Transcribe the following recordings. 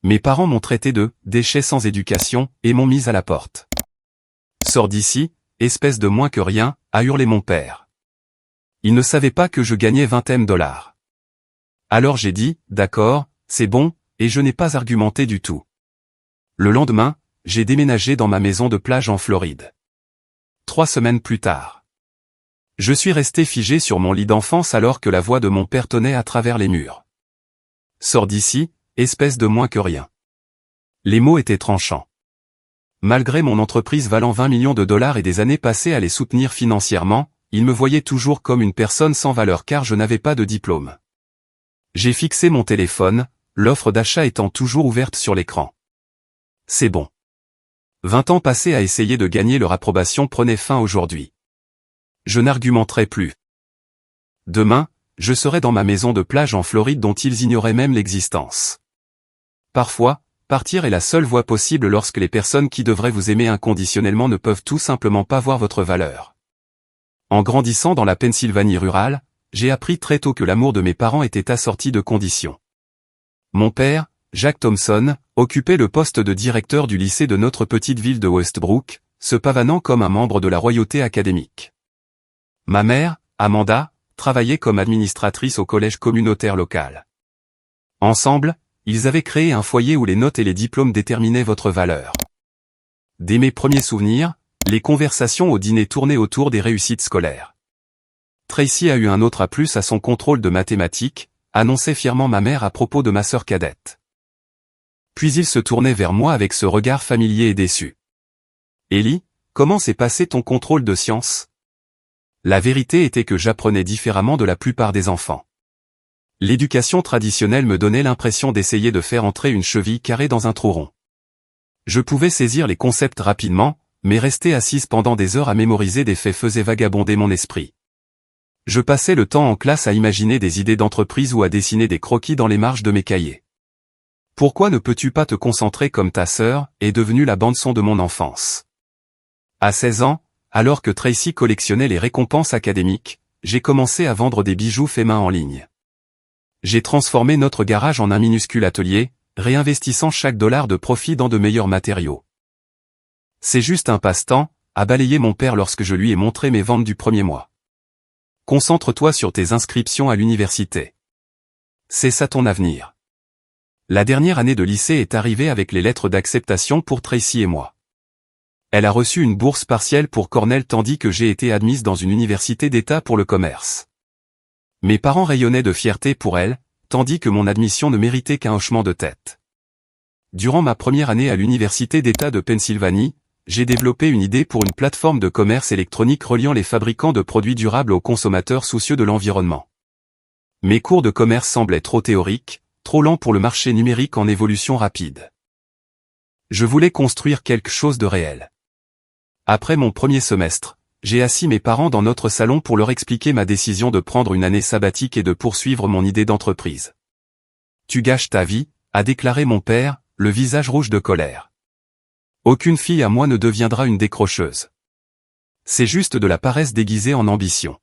Mes parents m'ont traité de « déchet sans éducation » et m'ont mis à la porte. « Sors d'ici, espèce de moins que rien », a hurlé mon père. Il ne savait pas que je gagnais 20 dollars. Alors j'ai dit « d'accord, c'est bon », et je n'ai pas argumenté du tout. Le lendemain, j'ai déménagé dans ma maison de plage en Floride. 3 semaines plus tard. Je suis resté figé sur mon lit d'enfance alors que la voix de mon père tonnait à travers les murs. « Sors d'ici, espèce de moins que rien ». Les mots étaient tranchants. Malgré mon entreprise valant 20 millions de dollars et des années passées à les soutenir financièrement, ils me voyaient toujours comme une personne sans valeur car je n'avais pas de diplôme. J'ai fixé mon téléphone, l'offre d'achat étant toujours ouverte sur l'écran. C'est bon. 20 ans passés à essayer de gagner leur approbation prenaient fin aujourd'hui. Je n'argumenterai plus. Demain, je serai dans ma maison de plage en Floride dont ils ignoraient même l'existence. Parfois, partir est la seule voie possible lorsque les personnes qui devraient vous aimer inconditionnellement ne peuvent tout simplement pas voir votre valeur. En grandissant dans la Pennsylvanie rurale, j'ai appris très tôt que l'amour de mes parents était assorti de conditions. Mon père, Jack Thompson, occupait le poste de directeur du lycée de notre petite ville de Westbrook, se pavanant comme un membre de la royauté académique. Ma mère, Amanda, travaillait comme administratrice au collège communautaire local. Ensemble, ils avaient créé un foyer où les notes et les diplômes déterminaient votre valeur. Dès mes premiers souvenirs, les conversations au dîner tournaient autour des réussites scolaires. Tracy a eu un autre A+ à son contrôle de mathématiques, annonçait fièrement ma mère à propos de ma sœur cadette. Puis il se tournait vers moi avec ce regard familier et déçu. « Ellie, comment s'est passé ton contrôle de sciences ?» La vérité était que j'apprenais différemment de la plupart des enfants. L'éducation traditionnelle me donnait l'impression d'essayer de faire entrer une cheville carrée dans un trou rond. Je pouvais saisir les concepts rapidement, mais rester assise pendant des heures à mémoriser des faits faisait vagabonder mon esprit. Je passais le temps en classe à imaginer des idées d'entreprise ou à dessiner des croquis dans les marges de mes cahiers. « Pourquoi ne peux-tu pas te concentrer comme ta sœur » est devenue la bande-son de mon enfance. À 16 ans, alors que Tracy collectionnait les récompenses académiques, j'ai commencé à vendre des bijoux faits main en ligne. J'ai transformé notre garage en un minuscule atelier, réinvestissant chaque dollar de profit dans de meilleurs matériaux. C'est juste un passe-temps, a balayé mon père lorsque je lui ai montré mes ventes du premier mois. Concentre-toi sur tes inscriptions à l'université. C'est ça ton avenir. La dernière année de lycée est arrivée avec les lettres d'acceptation pour Tracy et moi. Elle a reçu une bourse partielle pour Cornell tandis que j'ai été admise dans une université d'État pour le commerce. Mes parents rayonnaient de fierté pour elle, tandis que mon admission ne méritait qu'un hochement de tête. Durant ma première année à l'université d'État de Pennsylvanie, j'ai développé une idée pour une plateforme de commerce électronique reliant les fabricants de produits durables aux consommateurs soucieux de l'environnement. Mes cours de commerce semblaient trop théoriques, trop lents pour le marché numérique en évolution rapide. Je voulais construire quelque chose de réel. Après mon premier semestre, j'ai assis mes parents dans notre salon pour leur expliquer ma décision de prendre une année sabbatique et de poursuivre mon idée d'entreprise. « Tu gâches ta vie », a déclaré mon père, le visage rouge de colère. « Aucune fille à moi ne deviendra une décrocheuse. C'est juste de la paresse déguisée en ambition. »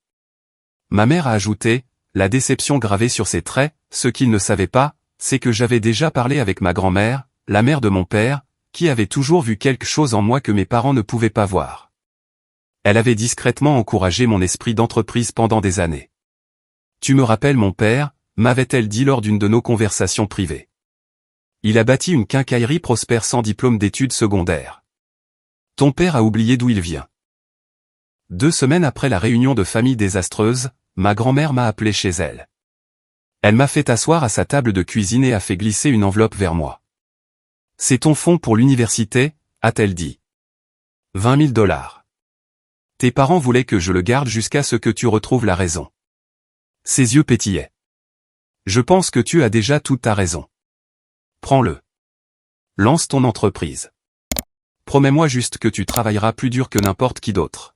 Ma mère a ajouté, la déception gravée sur ses traits, ce qu'il ne savait pas, c'est que j'avais déjà parlé avec ma grand-mère, la mère de mon père, qui avait toujours vu quelque chose en moi que mes parents ne pouvaient pas voir. Elle avait discrètement encouragé mon esprit d'entreprise pendant des années. « Tu me rappelles mon père », m'avait-elle dit lors d'une de nos conversations privées. Il a bâti une quincaillerie prospère sans diplôme d'études secondaires. Ton père a oublié d'où il vient. 2 semaines après la réunion de famille désastreuse, ma grand-mère m'a appelé chez elle. Elle m'a fait asseoir à sa table de cuisine et a fait glisser une enveloppe vers moi. « C'est ton fonds pour l'université », a-t-elle dit. 20 000 dollars. Tes parents voulaient que je le garde jusqu'à ce que tu retrouves la raison. Ses yeux pétillaient. Je pense que tu as déjà toute ta raison. Prends-le. Lance ton entreprise. Promets-moi juste que tu travailleras plus dur que n'importe qui d'autre.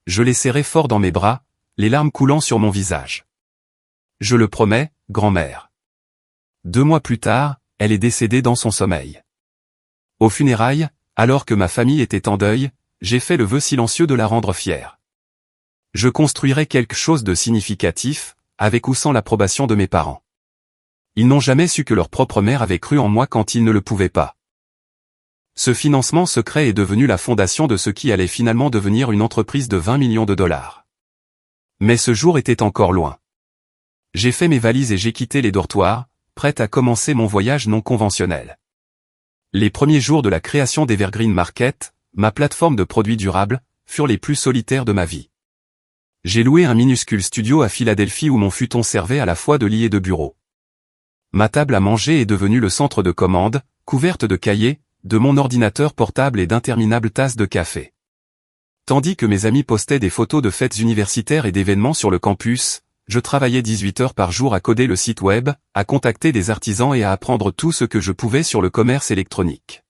Je l'ai serré fort dans mes bras, les larmes coulant sur mon visage. Je le promets, grand-mère. 2 mois plus tard, elle est décédée dans son sommeil. Aux funérailles, alors que ma famille était en deuil, j'ai fait le vœu silencieux de la rendre fière. Je construirai quelque chose de significatif, avec ou sans l'approbation de mes parents. Ils n'ont jamais su que leur propre mère avait cru en moi quand ils ne le pouvaient pas. Ce financement secret est devenu la fondation de ce qui allait finalement devenir une entreprise de 20 millions de dollars. Mais ce jour était encore loin. J'ai fait mes valises et j'ai quitté les dortoirs, prête à commencer mon voyage non conventionnel. Les premiers jours de la création d'Evergreen Market, ma plateforme de produits durables, furent les plus solitaires de ma vie. J'ai loué un minuscule studio à Philadelphie où mon futon servait à la fois de lit et de bureau. Ma table à manger est devenue le centre de commande, couverte de cahiers, de mon ordinateur portable et d'interminables tasses de café. Tandis que mes amis postaient des photos de fêtes universitaires et d'événements sur le campus, je travaillais 18 heures par jour à coder le site web, à contacter des artisans et à apprendre tout ce que je pouvais sur le commerce électronique.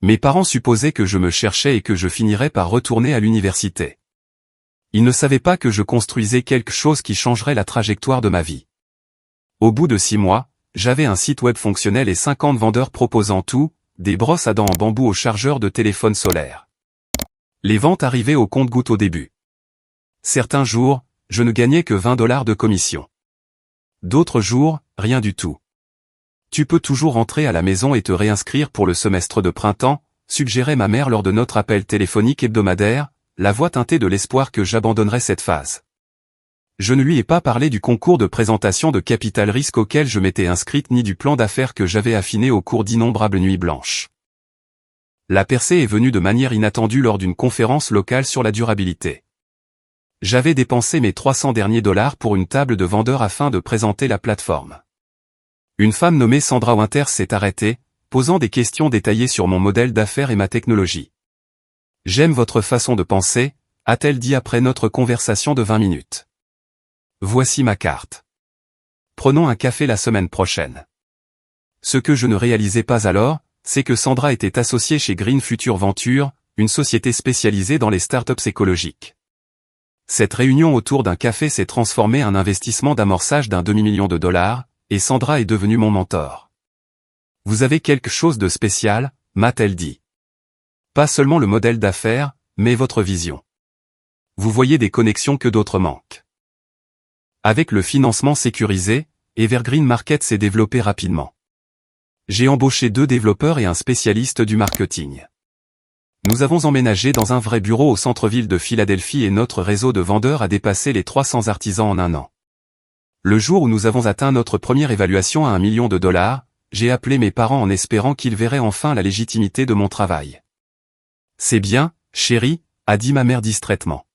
Mes parents supposaient que je me cherchais et que je finirais par retourner à l'université. Ils ne savaient pas que je construisais quelque chose qui changerait la trajectoire de ma vie. Au bout de 6 mois, j'avais un site web fonctionnel et 50 vendeurs proposant tout, des brosses à dents en bambou aux chargeurs de téléphone solaire. Les ventes arrivaient au compte-gouttes au début. Certains jours, je ne gagnais que 20 $ de commission. D'autres jours, rien du tout. Tu peux toujours rentrer à la maison et te réinscrire pour le semestre de printemps, suggérait ma mère lors de notre appel téléphonique hebdomadaire, la voix teintée de l'espoir que j'abandonnerais cette phase. Je ne lui ai pas parlé du concours de présentation de capital risque auquel je m'étais inscrite ni du plan d'affaires que j'avais affiné au cours d'innombrables nuits blanches. La percée est venue de manière inattendue lors d'une conférence locale sur la durabilité. J'avais dépensé mes 300 derniers dollars pour une table de vendeur afin de présenter la plateforme. Une femme nommée Sandra Winters s'est arrêtée, posant des questions détaillées sur mon modèle d'affaires et ma technologie. « J'aime votre façon de penser », a-t-elle dit après notre conversation de 20 minutes. Voici ma carte. Prenons un café la semaine prochaine. Ce que je ne réalisais pas alors, c'est que Sandra était associée chez Green Future Venture, une société spécialisée dans les startups écologiques. Cette réunion autour d'un café s'est transformée en investissement d'amorçage d'1 demi-million de dollars, et Sandra est devenue mon mentor. Vous avez quelque chose de spécial, m'a-t-elle dit. Pas seulement le modèle d'affaires, mais votre vision. Vous voyez des connexions que d'autres manquent. Avec le financement sécurisé, Evergreen Market s'est développé rapidement. J'ai embauché 2 développeurs et un spécialiste du marketing. Nous avons emménagé dans un vrai bureau au centre-ville de Philadelphie et notre réseau de vendeurs a dépassé les 300 artisans en 1 an. Le jour où nous avons atteint notre première évaluation à $1 million, j'ai appelé mes parents en espérant qu'ils verraient enfin la légitimité de mon travail. « C'est bien, chérie », a dit ma mère distraitement.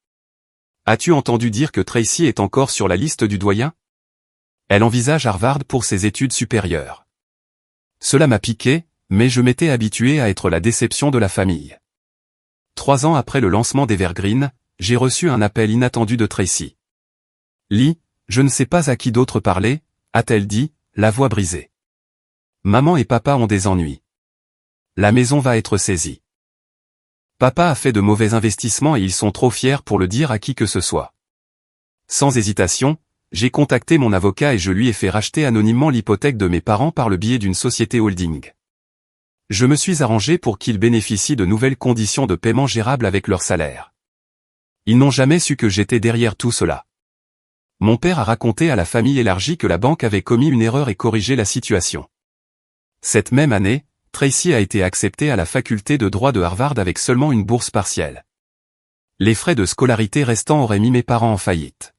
« As-tu entendu dire que Tracy est encore sur la liste du doyen ? Elle envisage Harvard pour ses études supérieures. » Cela m'a piqué, mais je m'étais habitué à être la déception de la famille. 3 ans après le lancement d'Evergreen, j'ai reçu un appel inattendu de Tracy. « Lee, je ne sais pas à qui d'autre parler », a-t-elle dit, la voix brisée. « Maman et papa ont des ennuis. La maison va être saisie. Papa a fait de mauvais investissements et ils sont trop fiers pour le dire à qui que ce soit. » Sans hésitation, j'ai contacté mon avocat et je lui ai fait racheter anonymement l'hypothèque de mes parents par le biais d'une société holding. Je me suis arrangé pour qu'ils bénéficient de nouvelles conditions de paiement gérables avec leur salaire. Ils n'ont jamais su que j'étais derrière tout cela. Mon père a raconté à la famille élargie que la banque avait commis une erreur et corrigé la situation. Cette même année, Tracy a été acceptée à la faculté de droit de Harvard avec seulement une bourse partielle. Les frais de scolarité restants auraient mis mes parents en faillite.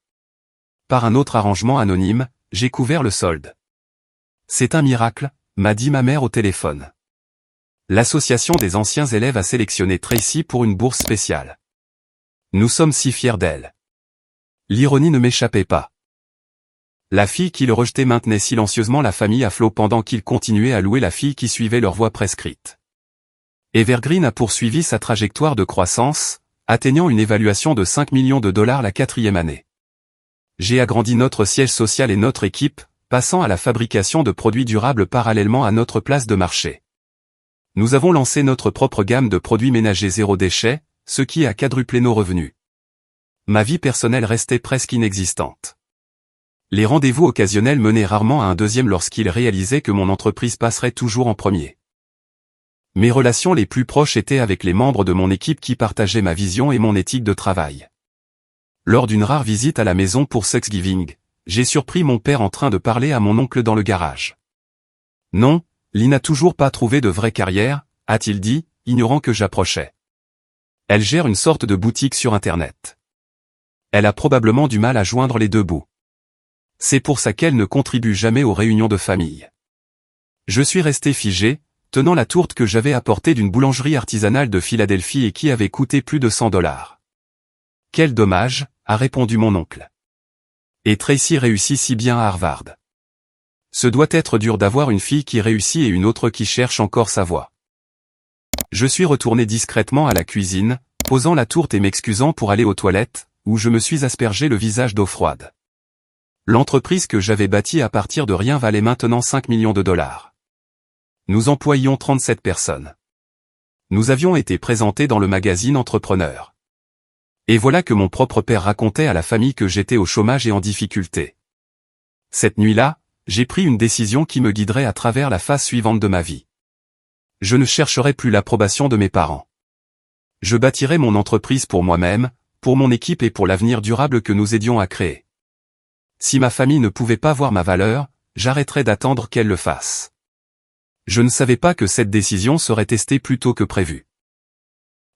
Par un autre arrangement anonyme, j'ai couvert le solde. C'est un miracle, m'a dit ma mère au téléphone. L'association des anciens élèves a sélectionné Tracy pour une bourse spéciale. Nous sommes si fiers d'elle. L'ironie ne m'échappait pas. La fille qui le rejetait maintenait silencieusement la famille à flot pendant qu'il continuait à louer la fille qui suivait leur voie prescrite. Evergreen a poursuivi sa trajectoire de croissance, atteignant une évaluation de $5 millions la 4e année. J'ai agrandi notre siège social et notre équipe, passant à la fabrication de produits durables parallèlement à notre place de marché. Nous avons lancé notre propre gamme de produits ménagers zéro déchet, ce qui a quadruplé nos revenus. Ma vie personnelle restait presque inexistante. Les rendez-vous occasionnels menaient rarement à un deuxième lorsqu'ils réalisaient que mon entreprise passerait toujours en premier. Mes relations les plus proches étaient avec les membres de mon équipe qui partageaient ma vision et mon éthique de travail. Lors d'une rare visite à la maison pour Thanksgiving, j'ai surpris mon père en train de parler à mon oncle dans le garage. Non, Lee n'a toujours pas trouvé de vraie carrière, a-t-il dit, ignorant que j'approchais. Elle gère une sorte de boutique sur Internet. Elle a probablement du mal à joindre les deux bouts. C'est pour ça qu'elle ne contribue jamais aux réunions de famille. Je suis resté figé, tenant la tourte que j'avais apportée d'une boulangerie artisanale de Philadelphie et qui avait coûté plus de $100. Quel dommage, a répondu mon oncle. Et Tracy réussit si bien à Harvard. Ce doit être dur d'avoir une fille qui réussit et une autre qui cherche encore sa voie. Je suis retourné discrètement à la cuisine, posant la tourte et m'excusant pour aller aux toilettes, où je me suis aspergé le visage d'eau froide. L'entreprise que j'avais bâtie à partir de rien valait maintenant 5 millions de dollars. Nous employions 37 personnes. Nous avions été présentés dans le magazine Entrepreneur. Et voilà que mon propre père racontait à la famille que j'étais au chômage et en difficulté. Cette nuit-là, j'ai pris une décision qui me guiderait à travers la phase suivante de ma vie. Je ne chercherai plus l'approbation de mes parents. Je bâtirai mon entreprise pour moi-même, pour mon équipe et pour l'avenir durable que nous aidions à créer. Si ma famille ne pouvait pas voir ma valeur, j'arrêterais d'attendre qu'elle le fasse. Je ne savais pas que cette décision serait testée plus tôt que prévu.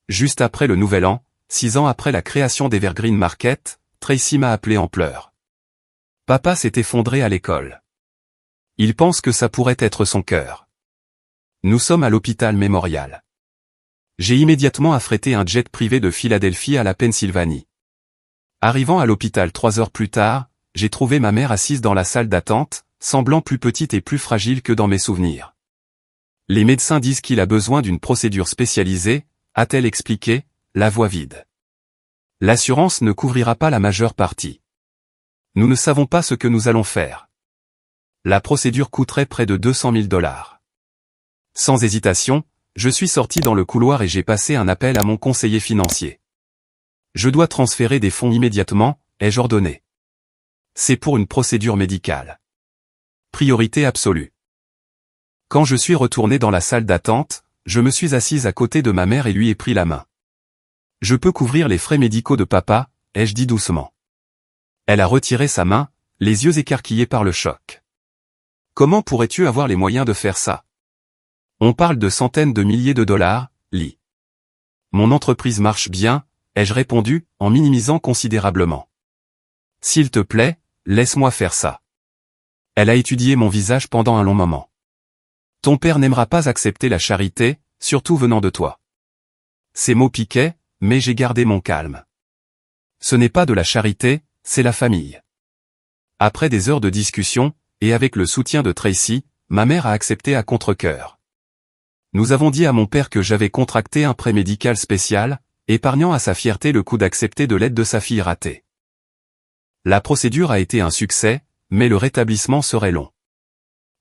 Juste après le Nouvel An, 6 ans après la création d'Evergreen Market, Tracy m'a appelé en pleurs. Papa s'est effondré à l'école. Il pense que ça pourrait être son cœur. Nous sommes à l'hôpital Memorial. J'ai immédiatement affrété un jet privé de Philadelphie à la Pennsylvanie. Arrivant à l'hôpital 3 heures plus tard, j'ai trouvé ma mère assise dans la salle d'attente, semblant plus petite et plus fragile que dans mes souvenirs. Les médecins disent qu'il a besoin d'une procédure spécialisée, a-t-elle expliqué, la voix vide. L'assurance ne couvrira pas la majeure partie. Nous ne savons pas ce que nous allons faire. La procédure coûterait près de $200 000. Sans hésitation, je suis sorti dans le couloir et j'ai passé un appel à mon conseiller financier. Je dois transférer des fonds immédiatement, ai-je ordonné. C'est pour une procédure médicale. Priorité absolue. Quand je suis retourné dans la salle d'attente, je me suis assise à côté de ma mère et lui ai pris la main. Je peux couvrir les frais médicaux de papa, ai-je dit doucement. Elle a retiré sa main, les yeux écarquillés par le choc. Comment pourrais-tu avoir les moyens de faire ça? On parle de centaines de milliers de dollars, Lee. Mon entreprise marche bien, ai-je répondu, en minimisant considérablement. S'il te plaît, laisse-moi faire ça. Elle a étudié mon visage pendant un long moment. Ton père n'aimera pas accepter la charité, surtout venant de toi. Ces mots piquaient, mais j'ai gardé mon calme. Ce n'est pas de la charité, c'est la famille. Après des heures de discussion, et avec le soutien de Tracy, ma mère a accepté à contre-cœur. Nous avons dit à mon père que j'avais contracté un prêt médical spécial, épargnant à sa fierté le coup d'accepter de l'aide de sa fille ratée. La procédure a été un succès, mais le rétablissement serait long.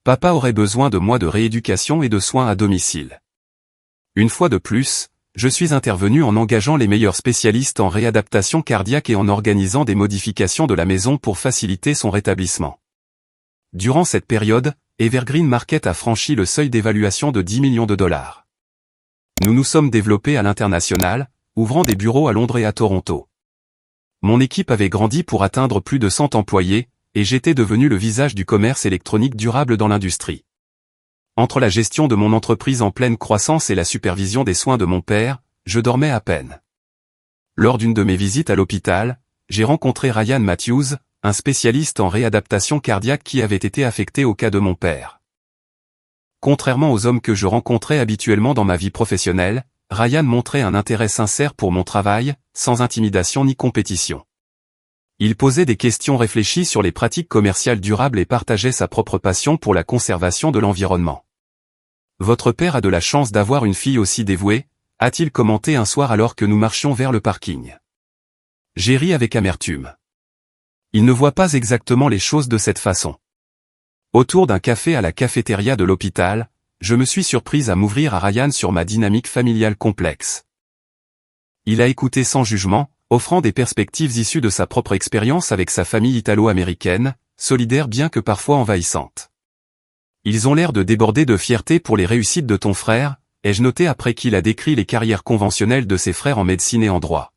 Papa aurait besoin de mois de rééducation et de soins à domicile. Une fois de plus, je suis intervenu en engageant les meilleurs spécialistes en réadaptation cardiaque et en organisant des modifications de la maison pour faciliter son rétablissement. Durant cette période, Evergreen Market a franchi le seuil d'évaluation de 10 millions de dollars. Nous nous sommes développés à l'international, ouvrant des bureaux à Londres et à Toronto. Mon équipe avait grandi pour atteindre plus de 100 employés, et j'étais devenu le visage du commerce électronique durable dans l'industrie. Entre la gestion de mon entreprise en pleine croissance et la supervision des soins de mon père, je dormais à peine. Lors d'une de mes visites à l'hôpital, j'ai rencontré Ryan Matthews, un spécialiste en réadaptation cardiaque qui avait été affecté au cas de mon père. Contrairement aux hommes que je rencontrais habituellement dans ma vie professionnelle, Ryan montrait un intérêt sincère pour mon travail, sans intimidation ni compétition. Il posait des questions réfléchies sur les pratiques commerciales durables et partageait sa propre passion pour la conservation de l'environnement. « Votre père a de la chance d'avoir une fille aussi dévouée », a-t-il commenté un soir alors que nous marchions vers le parking. J'ai ri avec amertume. Il ne voit pas exactement les choses de cette façon. Autour d'un café à la cafétéria de l'hôpital, je me suis surprise à m'ouvrir à Ryan sur ma dynamique familiale complexe. Il a écouté sans jugement, offrant des perspectives issues de sa propre expérience avec sa famille italo-américaine, solidaire bien que parfois envahissante. Ils ont l'air de déborder de fierté pour les réussites de ton frère, ai-je noté après qu'il a décrit les carrières conventionnelles de ses frères en médecine et en droit.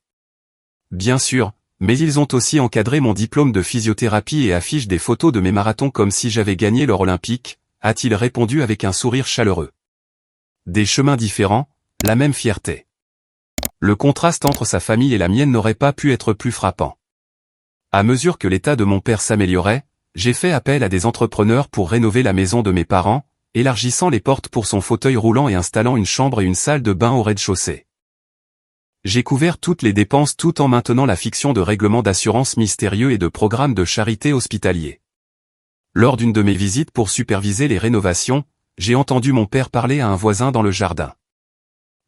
Bien sûr, mais ils ont aussi encadré mon diplôme de physiothérapie et affichent des photos de mes marathons comme si j'avais gagné l'or olympique, a-t-il répondu avec un sourire chaleureux. Des chemins différents, la même fierté. Le contraste entre sa famille et la mienne n'aurait pas pu être plus frappant. À mesure que l'état de mon père s'améliorait, j'ai fait appel à des entrepreneurs pour rénover la maison de mes parents, élargissant les portes pour son fauteuil roulant et installant une chambre et une salle de bain au rez-de-chaussée. J'ai couvert toutes les dépenses tout en maintenant la fiction de règlements d'assurance mystérieux et de programmes de charité hospitaliers. Lors d'une de mes visites pour superviser les rénovations, j'ai entendu mon père parler à un voisin dans le jardin.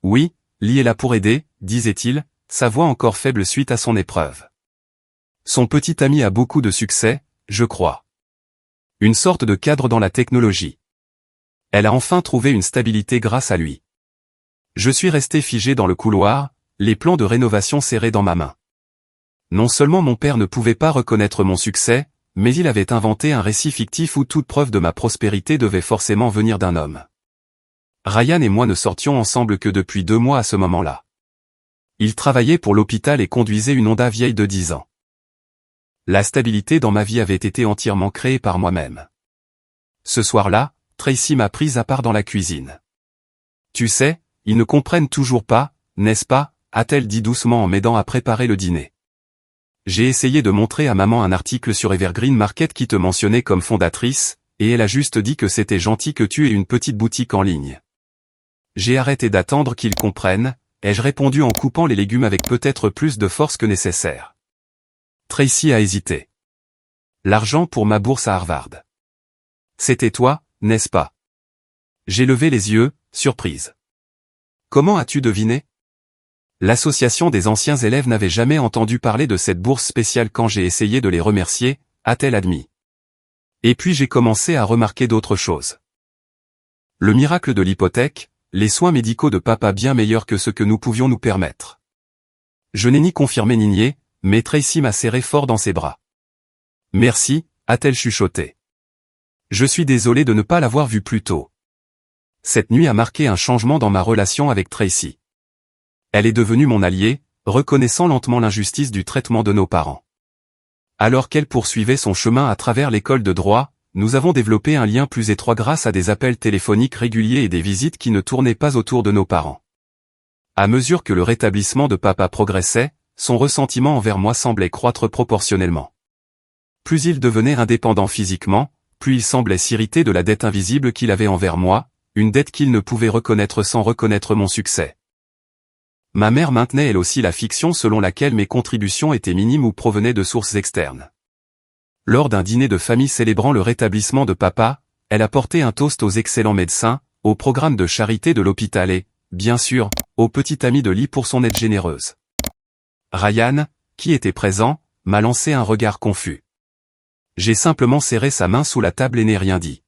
Oui, Lee est là pour aider, disait-il, sa voix encore faible suite à son épreuve. Son petit ami a beaucoup de succès, je crois. Une sorte de cadre dans la technologie. Elle a enfin trouvé une stabilité grâce à lui. Je suis resté figé dans le couloir, les plans de rénovation serrés dans ma main. Non seulement mon père ne pouvait pas reconnaître mon succès, mais il avait inventé un récit fictif où toute preuve de ma prospérité devait forcément venir d'un homme. Ryan et moi ne sortions ensemble que depuis 2 mois à ce moment-là. Il travaillait pour l'hôpital et conduisait une Honda vieille de 10 ans. La stabilité dans ma vie avait été entièrement créée par moi-même. Ce soir-là, Tracy m'a prise à part dans la cuisine. Tu sais, ils ne comprennent toujours pas, n'est-ce pas, a-t-elle dit doucement en m'aidant à préparer le dîner. J'ai essayé de montrer à maman un article sur Evergreen Market qui te mentionnait comme fondatrice, et elle a juste dit que c'était gentil que tu aies une petite boutique en ligne. J'ai arrêté d'attendre qu'ils comprennent, ai-je répondu en coupant les légumes avec peut-être plus de force que nécessaire. Tracy a hésité. L'argent pour ma bourse à Harvard. C'était toi, n'est-ce pas? J'ai levé les yeux, surprise. Comment as-tu deviné? L'association des anciens élèves n'avait jamais entendu parler de cette bourse spéciale quand j'ai essayé de les remercier, a-t-elle admis. Et puis j'ai commencé à remarquer d'autres choses. Le miracle de l'hypothèque, les soins médicaux de papa bien meilleurs que ce que nous pouvions nous permettre. Je n'ai ni confirmé ni nié, mais Tracy m'a serré fort dans ses bras. Merci, a-t-elle chuchoté. Je suis désolé de ne pas l'avoir vu plus tôt. Cette nuit a marqué un changement dans ma relation avec Tracy. Elle est devenue mon alliée, reconnaissant lentement l'injustice du traitement de nos parents. Alors qu'elle poursuivait son chemin à travers l'école de droit, nous avons développé un lien plus étroit grâce à des appels téléphoniques réguliers et des visites qui ne tournaient pas autour de nos parents. À mesure que le rétablissement de papa progressait, son ressentiment envers moi semblait croître proportionnellement. Plus il devenait indépendant physiquement, plus il semblait s'irriter de la dette invisible qu'il avait envers moi, une dette qu'il ne pouvait reconnaître sans reconnaître mon succès. Ma mère maintenait elle aussi la fiction selon laquelle mes contributions étaient minimes ou provenaient de sources externes. Lors d'un dîner de famille célébrant le rétablissement de papa, elle a porté un toast aux excellents médecins, au programme de charité de l'hôpital et, bien sûr, au petit ami de Lee pour son aide généreuse. Ryan, qui était présent, m'a lancé un regard confus. J'ai simplement serré sa main sous la table et n'ai rien dit.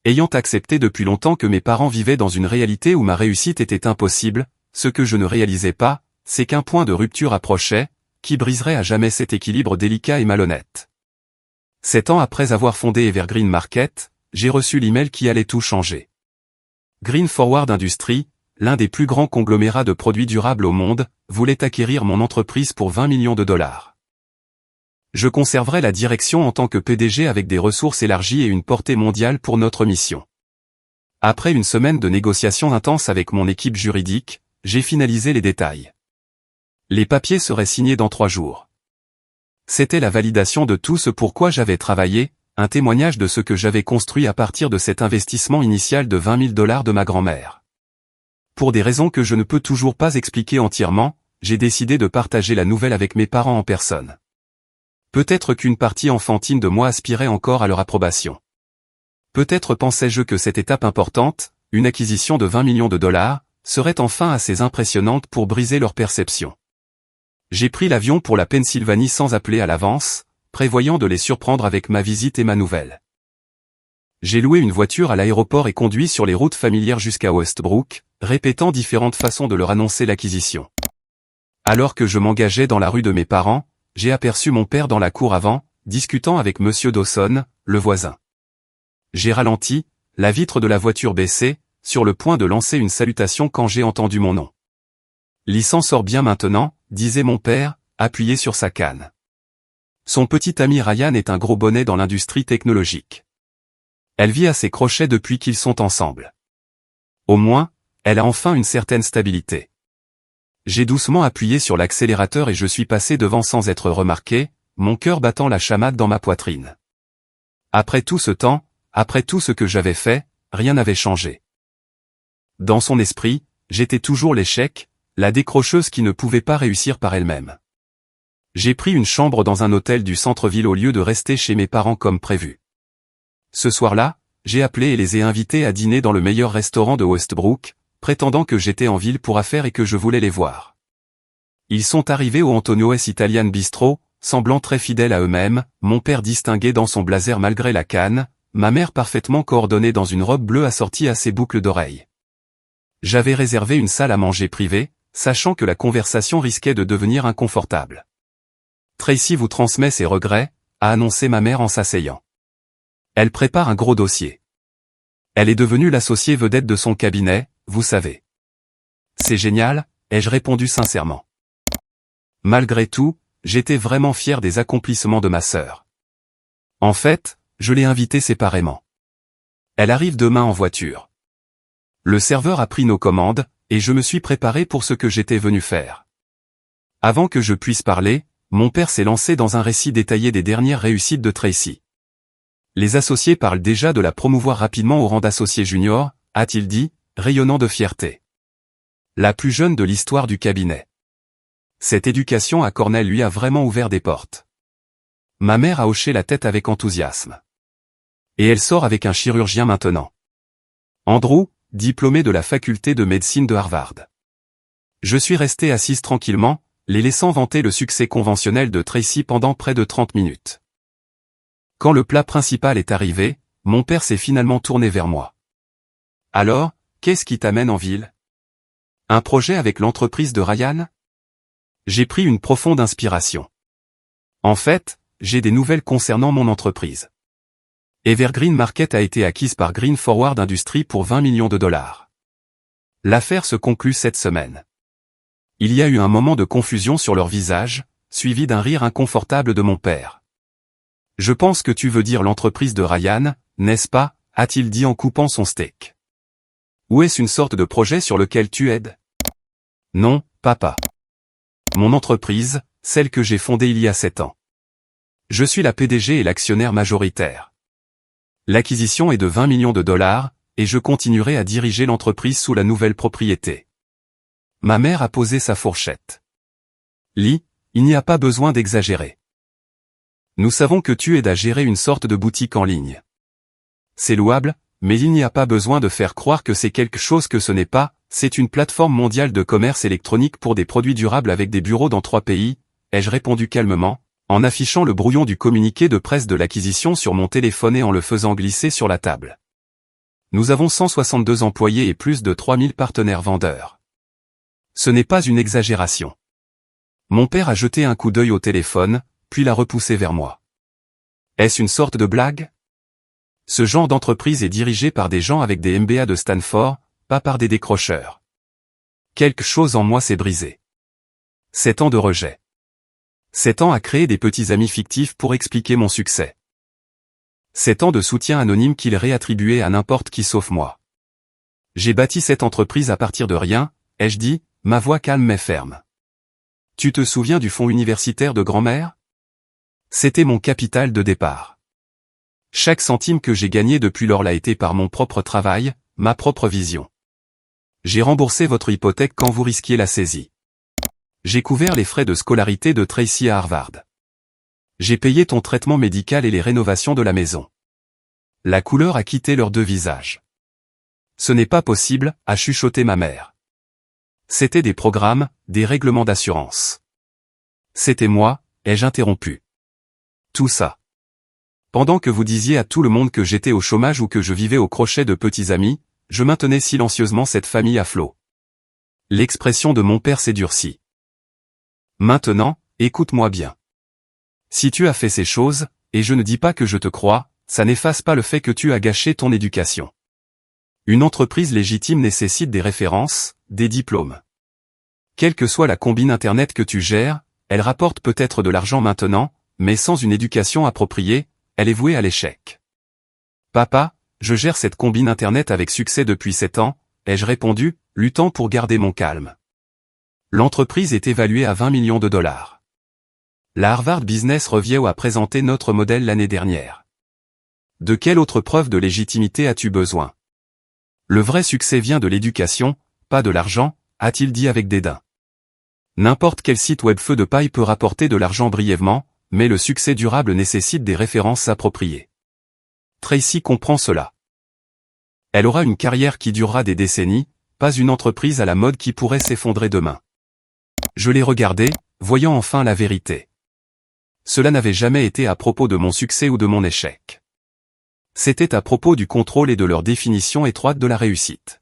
Ayant accepté depuis longtemps que mes parents vivaient dans une réalité où ma réussite était impossible, ce que je ne réalisais pas, c'est qu'un point de rupture approchait, qui briserait à jamais cet équilibre délicat et malhonnête. 7 ans après avoir fondé Evergreen Market, j'ai reçu l'email qui allait tout changer. Green Forward Industries, l'un des plus grands conglomérats de produits durables au monde, voulait acquérir mon entreprise pour 20 millions de dollars. Je conserverai la direction en tant que PDG avec des ressources élargies et une portée mondiale pour notre mission. Après une semaine de négociations intenses avec mon équipe juridique, j'ai finalisé les détails. Les papiers seraient signés dans 3 jours. C'était la validation de tout ce pourquoi j'avais travaillé, un témoignage de ce que j'avais construit à partir de cet investissement initial de 20 000 $ de ma grand-mère. Pour des raisons que je ne peux toujours pas expliquer entièrement, j'ai décidé de partager la nouvelle avec mes parents en personne. Peut-être qu'une partie enfantine de moi aspirait encore à leur approbation. Peut-être pensais-je que cette étape importante, une acquisition de 20 millions de dollars, serait enfin assez impressionnante pour briser leur perception. J'ai pris l'avion pour la Pennsylvanie sans appeler à l'avance, prévoyant de les surprendre avec ma visite et ma nouvelle. J'ai loué une voiture à l'aéroport et conduit sur les routes familières jusqu'à Westbrook, répétant différentes façons de leur annoncer l'acquisition. Alors que je m'engageais dans la rue de mes parents, j'ai aperçu mon père dans la cour avant, discutant avec Monsieur Dawson, le voisin. J'ai ralenti, la vitre de la voiture baissée, sur le point de lancer une salutation quand j'ai entendu mon nom. « Lee s'en sort bien maintenant », disait mon père, appuyé sur sa canne. Son petit ami Ryan est un gros bonnet dans l'industrie technologique. Elle vit à ses crochets depuis qu'ils sont ensemble. Au moins, elle a enfin une certaine stabilité. J'ai doucement appuyé sur l'accélérateur et je suis passé devant sans être remarqué, mon cœur battant la chamade dans ma poitrine. Après tout ce temps, après tout ce que j'avais fait, rien n'avait changé. Dans son esprit, j'étais toujours l'échec, la décrocheuse qui ne pouvait pas réussir par elle-même. J'ai pris une chambre dans un hôtel du centre-ville au lieu de rester chez mes parents comme prévu. Ce soir-là, j'ai appelé et les ai invités à dîner dans le meilleur restaurant de Westbrook, prétendant que j'étais en ville pour affaires et que je voulais les voir. Ils sont arrivés au Antonio S. Italian Bistro, semblant très fidèles à eux-mêmes, mon père distingué dans son blazer malgré la canne, ma mère parfaitement coordonnée dans une robe bleue assortie à ses boucles d'oreilles. J'avais réservé une salle à manger privée, sachant que la conversation risquait de devenir inconfortable. Tracy vous transmet ses regrets, a annoncé ma mère en s'asseyant. Elle prépare un gros dossier. Elle est devenue l'associée vedette de son cabinet, vous savez. C'est génial, ai-je répondu sincèrement. Malgré tout, j'étais vraiment fier des accomplissements de ma sœur. En fait, je l'ai invitée séparément. Elle arrive demain en voiture. Le serveur a pris nos commandes, et je me suis préparé pour ce que j'étais venu faire. Avant que je puisse parler, mon père s'est lancé dans un récit détaillé des dernières réussites de Tracy. Les associés parlent déjà de la promouvoir rapidement au rang d'associé junior, a-t-il dit, rayonnant de fierté. La plus jeune de l'histoire du cabinet. Cette éducation à Cornell lui a vraiment ouvert des portes. Ma mère a hoché la tête avec enthousiasme. Et elle sort avec un chirurgien maintenant. Andrew, diplômé de la faculté de médecine de Harvard. Je suis resté assise tranquillement, les laissant vanter le succès conventionnel de Tracy pendant près de 30 minutes. Quand le plat principal est arrivé, mon père s'est finalement tourné vers moi. Alors, qu'est-ce qui t'amène en ville? Un projet avec l'entreprise de Ryan? J'ai pris une profonde inspiration. En fait, j'ai des nouvelles concernant mon entreprise. Evergreen Market a été acquise par Green Forward Industries pour 20 millions de dollars. L'affaire se conclut cette semaine. Il y a eu un moment de confusion sur leur visage, suivi d'un rire inconfortable de mon père. Je pense que tu veux dire l'entreprise de Ryan, n'est-ce pas, a-t-il dit en coupant son steak. Ou est-ce une sorte de projet sur lequel tu aides? Non, papa. Mon entreprise, celle que j'ai fondée il y a 7 ans. Je suis la PDG et l'actionnaire majoritaire. L'acquisition est de 20 millions de dollars, et je continuerai à diriger l'entreprise sous la nouvelle propriété. Ma mère a posé sa fourchette. Lee, il n'y a pas besoin d'exagérer. Nous savons que tu aides à gérer une sorte de boutique en ligne. C'est louable, mais il n'y a pas besoin de faire croire que c'est quelque chose que ce n'est pas, c'est une plateforme mondiale de commerce électronique pour des produits durables avec des bureaux dans 3 pays, ai-je répondu calmement, en affichant le brouillon du communiqué de presse de l'acquisition sur mon téléphone et en le faisant glisser sur la table. Nous avons 162 employés et plus de 3000 partenaires vendeurs. Ce n'est pas une exagération. Mon père a jeté un coup d'œil au téléphone, puis l'a repoussé vers moi. Est-ce une sorte de blague? Ce genre d'entreprise est dirigé par des gens avec des MBA de Stanford, pas par des décrocheurs. Quelque chose en moi s'est brisé. 7 ans de rejet. 7 ans à créer des petits amis fictifs pour expliquer mon succès. 7 ans de soutien anonyme qu'il réattribuait à n'importe qui sauf moi. J'ai bâti cette entreprise à partir de rien, ai-je dit, ma voix calme mais ferme. Tu te souviens du fonds universitaire de grand-mère? C'était mon capital de départ. Chaque centime que j'ai gagné depuis lors l'a été par mon propre travail, ma propre vision. J'ai remboursé votre hypothèque quand vous risquiez la saisie. J'ai couvert les frais de scolarité de Tracy à Harvard. J'ai payé ton traitement médical et les rénovations de la maison. La couleur a quitté leurs deux visages. Ce n'est pas possible, a chuchoté ma mère. C'était des programmes, des règlements d'assurance. C'était moi, ai-je interrompu. Tout ça. Pendant que vous disiez à tout le monde que j'étais au chômage ou que je vivais au crochet de petits amis, je maintenais silencieusement cette famille à flot. L'expression de mon père s'est durcie. Maintenant, écoute-moi bien. Si tu as fait ces choses, et je ne dis pas que je te crois, ça n'efface pas le fait que tu as gâché ton éducation. Une entreprise légitime nécessite des références, des diplômes. Quelle que soit la combine Internet que tu gères, elle rapporte peut-être de l'argent maintenant, mais sans une éducation appropriée, elle est vouée à l'échec. Papa, je gère cette combine internet avec succès depuis 7 ans, ai-je répondu, luttant pour garder mon calme. L'entreprise est évaluée à 20 millions de dollars. La Harvard Business Review a présenté notre modèle l'année dernière. De quelle autre preuve de légitimité as-tu besoin? Le vrai succès vient de l'éducation, pas de l'argent, a-t-il dit avec dédain. N'importe quel site web feu de paille peut rapporter de l'argent brièvement, mais le succès durable nécessite des références appropriées. Tracy comprend cela. Elle aura une carrière qui durera des décennies, pas une entreprise à la mode qui pourrait s'effondrer demain. Je l'ai regardé, voyant enfin la vérité. Cela n'avait jamais été à propos de mon succès ou de mon échec. C'était à propos du contrôle et de leur définition étroite de la réussite.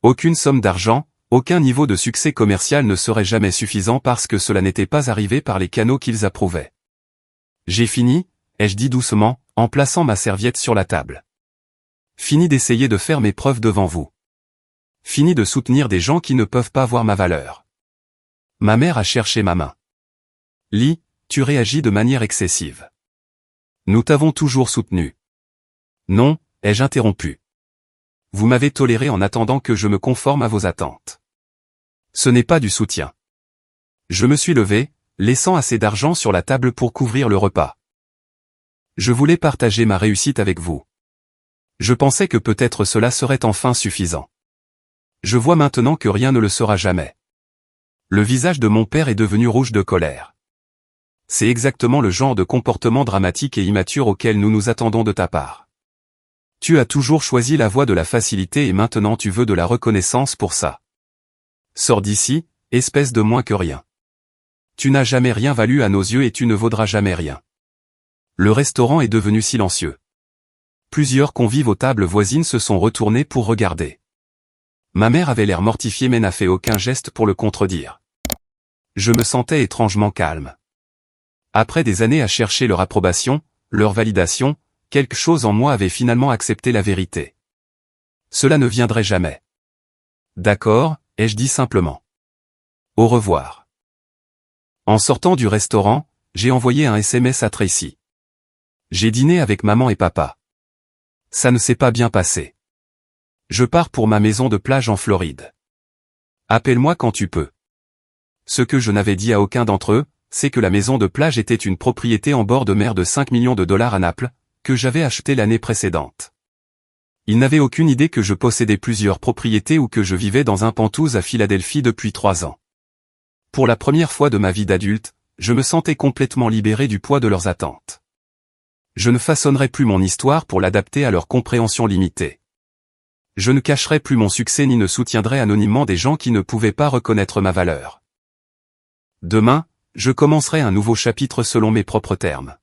Aucune somme d'argent, aucun niveau de succès commercial ne serait jamais suffisant parce que cela n'était pas arrivé par les canaux qu'ils approuvaient. J'ai fini, ai-je dit doucement, en plaçant ma serviette sur la table. Fini d'essayer de faire mes preuves devant vous. Fini de soutenir des gens qui ne peuvent pas voir ma valeur. Ma mère a cherché ma main. Lee, tu réagis de manière excessive. Nous t'avons toujours soutenu. Non, ai-je interrompu. Vous m'avez toléré en attendant que je me conforme à vos attentes. Ce n'est pas du soutien. Je me suis levé, laissant assez d'argent sur la table pour couvrir le repas. Je voulais partager ma réussite avec vous. Je pensais que peut-être cela serait enfin suffisant. Je vois maintenant que rien ne le sera jamais. Le visage de mon père est devenu rouge de colère. C'est exactement le genre de comportement dramatique et immature auquel nous nous attendons de ta part. Tu as toujours choisi la voie de la facilité et maintenant tu veux de la reconnaissance pour ça. Sors d'ici, espèce de moins que rien. Tu n'as jamais rien valu à nos yeux et tu ne vaudras jamais rien. Le restaurant est devenu silencieux. Plusieurs convives aux tables voisines se sont retournés pour regarder. Ma mère avait l'air mortifiée mais n'a fait aucun geste pour le contredire. Je me sentais étrangement calme. Après des années à chercher leur approbation, leur validation, quelque chose en moi avait finalement accepté la vérité. Cela ne viendrait jamais. D'accord, ai-je dit simplement. Au revoir. En sortant du restaurant, j'ai envoyé un SMS à Tracy. J'ai dîné avec maman et papa. Ça ne s'est pas bien passé. Je pars pour ma maison de plage en Floride. Appelle-moi quand tu peux. Ce que je n'avais dit à aucun d'entre eux, c'est que la maison de plage était une propriété en bord de mer de 5 millions de dollars à Naples, que j'avais acheté l'année précédente. Ils n'avaient aucune idée que je possédais plusieurs propriétés ou que je vivais dans un penthouse à Philadelphie depuis 3 ans. Pour la première fois de ma vie d'adulte, je me sentais complètement libéré du poids de leurs attentes. Je ne façonnerai plus mon histoire pour l'adapter à leur compréhension limitée. Je ne cacherai plus mon succès ni ne soutiendrai anonymement des gens qui ne pouvaient pas reconnaître ma valeur. Demain, je commencerai un nouveau chapitre selon mes propres termes.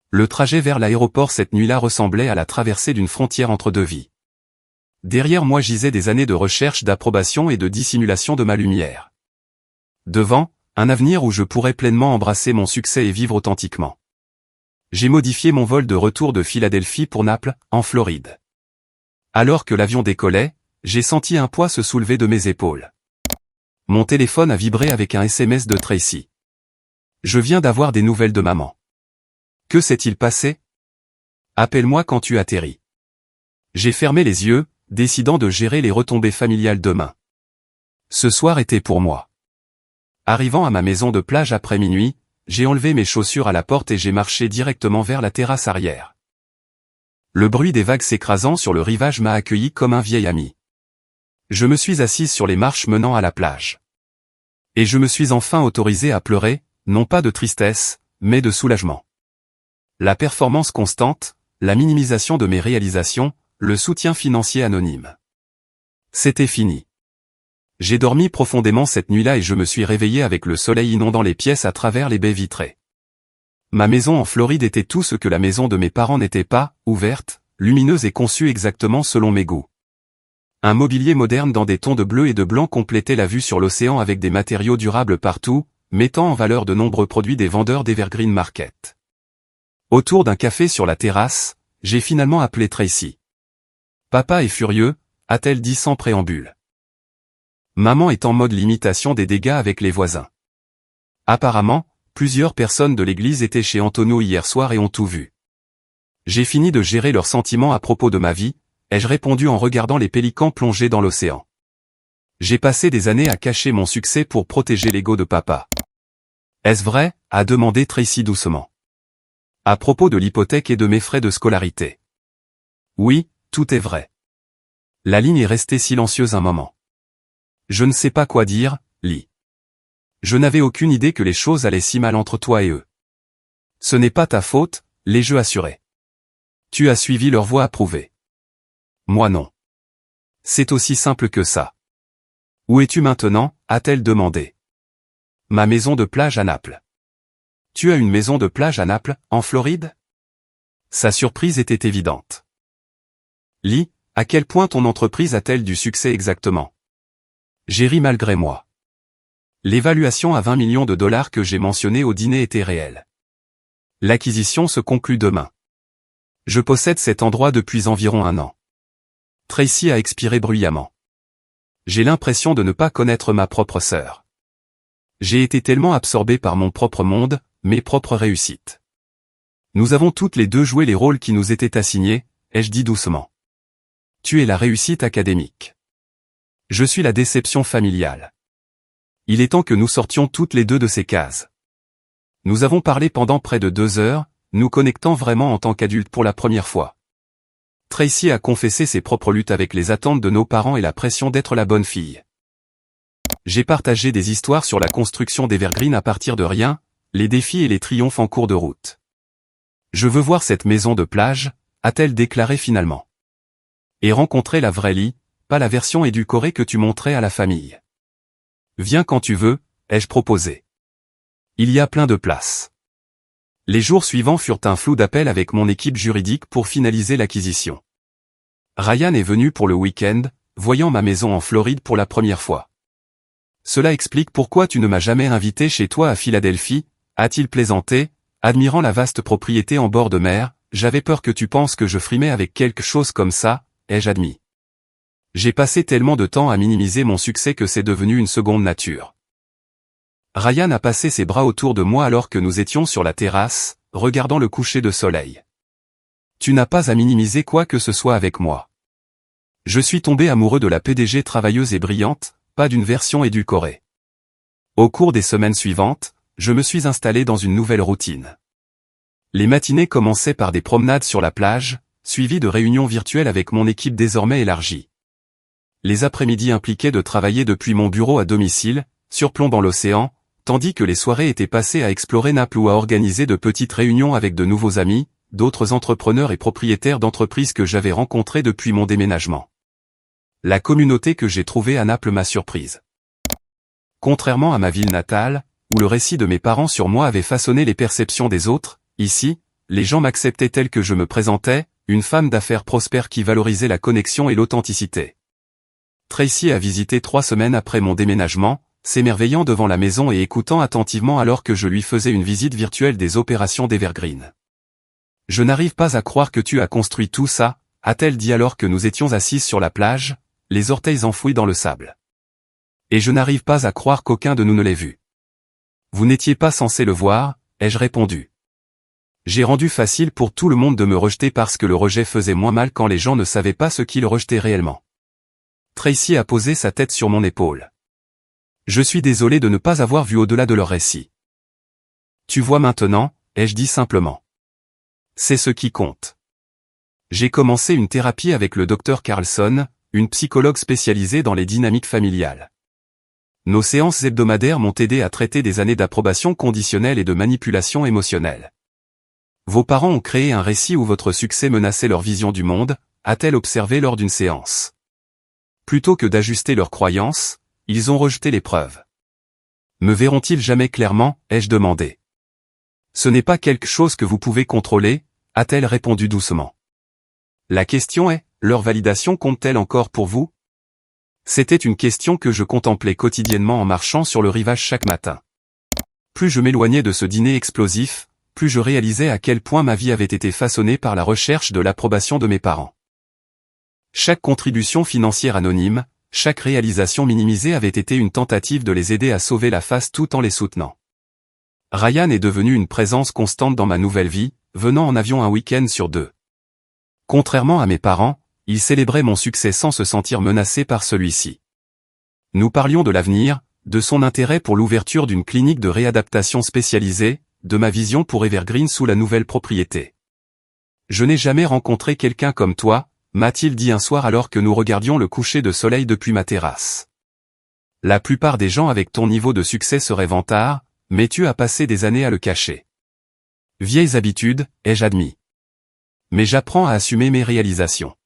Le trajet vers l'aéroport cette nuit-là ressemblait à la traversée d'une frontière entre deux vies. Derrière moi gisaient des années de recherche d'approbation et de dissimulation de ma lumière. Devant, un avenir où je pourrais pleinement embrasser mon succès et vivre authentiquement. J'ai modifié mon vol de retour de Philadelphie pour Naples, en Floride. Alors que l'avion décollait, j'ai senti un poids se soulever de mes épaules. Mon téléphone a vibré avec un SMS de Tracy. Je viens d'avoir des nouvelles de maman. Que s'est-il passé? Appelle-moi quand tu atterris. J'ai fermé les yeux, décidant de gérer les retombées familiales demain. Ce soir était pour moi. Arrivant à ma maison de plage après minuit, j'ai enlevé mes chaussures à la porte et j'ai marché directement vers la terrasse arrière. Le bruit des vagues s'écrasant sur le rivage m'a accueilli comme un vieil ami. Je me suis assise sur les marches menant à la plage. Et je me suis enfin autorisé à pleurer, non pas de tristesse, mais de soulagement. La performance constante, la minimisation de mes réalisations, le soutien financier anonyme. C'était fini. J'ai dormi profondément cette nuit-là et je me suis réveillé avec le soleil inondant les pièces à travers les baies vitrées. Ma maison en Floride était tout ce que la maison de mes parents n'était pas, ouverte, lumineuse et conçue exactement selon mes goûts. Un mobilier moderne dans des tons de bleu et de blanc complétait la vue sur l'océan avec des matériaux durables partout, mettant en valeur de nombreux produits des vendeurs d'Evergreen Market. Autour d'un café sur la terrasse, j'ai finalement appelé Tracy. Papa est furieux, a-t-elle dit sans préambule. Maman est en mode limitation des dégâts avec les voisins. Apparemment, plusieurs personnes de l'église étaient chez Antonio hier soir et ont tout vu. J'ai fini de gérer leurs sentiments à propos de ma vie, ai-je répondu en regardant les pélicans plonger dans l'océan. J'ai passé des années à cacher mon succès pour protéger l'ego de papa. Est-ce vrai? A demandé Tracy doucement. À propos de l'hypothèque et de mes frais de scolarité. Oui, tout est vrai. La ligne est restée silencieuse un moment. Je ne sais pas quoi dire, Lee. Je n'avais aucune idée que les choses allaient si mal entre toi et eux. Ce n'est pas ta faute, les jeux assurés. Tu as suivi leur voie approuvée. Moi non. C'est aussi simple que ça. Où es-tu maintenant? A-t-elle demandé. Ma maison de plage à Naples. Tu as une maison de plage à Naples, en Floride? Sa surprise était évidente. Lee, à quel point ton entreprise a-t-elle du succès exactement? J'ai ri malgré moi. L'évaluation à 20 millions de dollars que j'ai mentionnée au dîner était réelle. L'acquisition se conclut demain. Je possède cet endroit depuis environ 1 an. Tracy a expiré bruyamment. J'ai l'impression de ne pas connaître ma propre sœur. J'ai été tellement absorbé par mon propre monde, mes propres réussites. Nous avons toutes les deux joué les rôles qui nous étaient assignés, ai-je dit doucement. Tu es la réussite académique. Je suis la déception familiale. Il est temps que nous sortions toutes les deux de ces cases. Nous avons parlé pendant près de 2 heures, nous connectant vraiment en tant qu'adultes pour la première fois. Tracy a confessé ses propres luttes avec les attentes de nos parents et la pression d'être la bonne fille. J'ai partagé des histoires sur la construction d'Evergreen à partir de rien, les défis et les triomphes en cours de route. Je veux voir cette maison de plage, a-t-elle déclaré finalement. Et rencontrer la vraie Lee, pas la version édulcorée que tu montrais à la famille. Viens quand tu veux, ai-je proposé. Il y a plein de place. Les jours suivants furent un flou d'appel avec mon équipe juridique pour finaliser l'acquisition. Ryan est venu pour le week-end, voyant ma maison en Floride pour la première fois. Cela explique pourquoi tu ne m'as jamais invité chez toi à Philadelphie, a-t-il plaisanté, admirant la vaste propriété en bord de mer. J'avais peur que tu penses que je frimais avec quelque chose comme ça, ai-je admis. J'ai passé tellement de temps à minimiser mon succès que c'est devenu une seconde nature. Ryan a passé ses bras autour de moi alors que nous étions sur la terrasse, regardant le coucher de soleil. Tu n'as pas à minimiser quoi que ce soit avec moi. Je suis tombé amoureux de la PDG travailleuse et brillante, pas d'une version édulcorée. Au cours des semaines suivantes, je me suis installé dans une nouvelle routine. Les matinées commençaient par des promenades sur la plage, suivies de réunions virtuelles avec mon équipe désormais élargie. Les après-midi impliquaient de travailler depuis mon bureau à domicile, surplombant l'océan, tandis que les soirées étaient passées à explorer Naples ou à organiser de petites réunions avec de nouveaux amis, d'autres entrepreneurs et propriétaires d'entreprises que j'avais rencontrés depuis mon déménagement. La communauté que j'ai trouvée à Naples m'a surprise. Contrairement à ma ville natale, où le récit de mes parents sur moi avait façonné les perceptions des autres, ici, les gens m'acceptaient tel que je me présentais, une femme d'affaires prospère qui valorisait la connexion et l'authenticité. Tracy a visité 3 semaines après mon déménagement, s'émerveillant devant la maison et écoutant attentivement alors que je lui faisais une visite virtuelle des opérations d'Evergreen. Je n'arrive pas à croire que tu as construit tout ça, a-t-elle dit alors que nous étions assises sur la plage, les orteils enfouis dans le sable. Et je n'arrive pas à croire qu'aucun de nous ne l'ait vu. Vous n'étiez pas censé le voir, ai-je répondu. J'ai rendu facile pour tout le monde de me rejeter parce que le rejet faisait moins mal quand les gens ne savaient pas ce qu'ils rejetaient réellement. Tracy a posé sa tête sur mon épaule. Je suis désolé de ne pas avoir vu au-delà de leur récit. Tu vois maintenant, ai-je dit simplement. C'est ce qui compte. J'ai commencé une thérapie avec le Dr Carlson, une psychologue spécialisée dans les dynamiques familiales. Nos séances hebdomadaires m'ont aidé à traiter des années d'approbation conditionnelle et de manipulation émotionnelle. Vos parents ont créé un récit où votre succès menaçait leur vision du monde, a-t-elle observé lors d'une séance. Plutôt que d'ajuster leurs croyances, ils ont rejeté les preuves. Me verront-ils jamais clairement, ai-je demandé. Ce n'est pas quelque chose que vous pouvez contrôler, a-t-elle répondu doucement. La question est, leur validation compte-t-elle encore pour vous? C'était une question que je contemplais quotidiennement en marchant sur le rivage chaque matin. Plus je m'éloignais de ce dîner explosif, plus je réalisais à quel point ma vie avait été façonnée par la recherche de l'approbation de mes parents. Chaque contribution financière anonyme, chaque réalisation minimisée avait été une tentative de les aider à sauver la face tout en les soutenant. Ryan est devenu une présence constante dans ma nouvelle vie, venant en avion un week-end sur 2. Contrairement à mes parents, il célébrait mon succès sans se sentir menacé par celui-ci. Nous parlions de l'avenir, de son intérêt pour l'ouverture d'une clinique de réadaptation spécialisée, de ma vision pour Evergreen sous la nouvelle propriété. Je n'ai jamais rencontré quelqu'un comme toi, m'a-t-il dit un soir alors que nous regardions le coucher de soleil depuis ma terrasse. La plupart des gens avec ton niveau de succès seraient vantards, mais tu as passé des années à le cacher. Vieilles habitudes, ai-je admis. Mais j'apprends à assumer mes réalisations.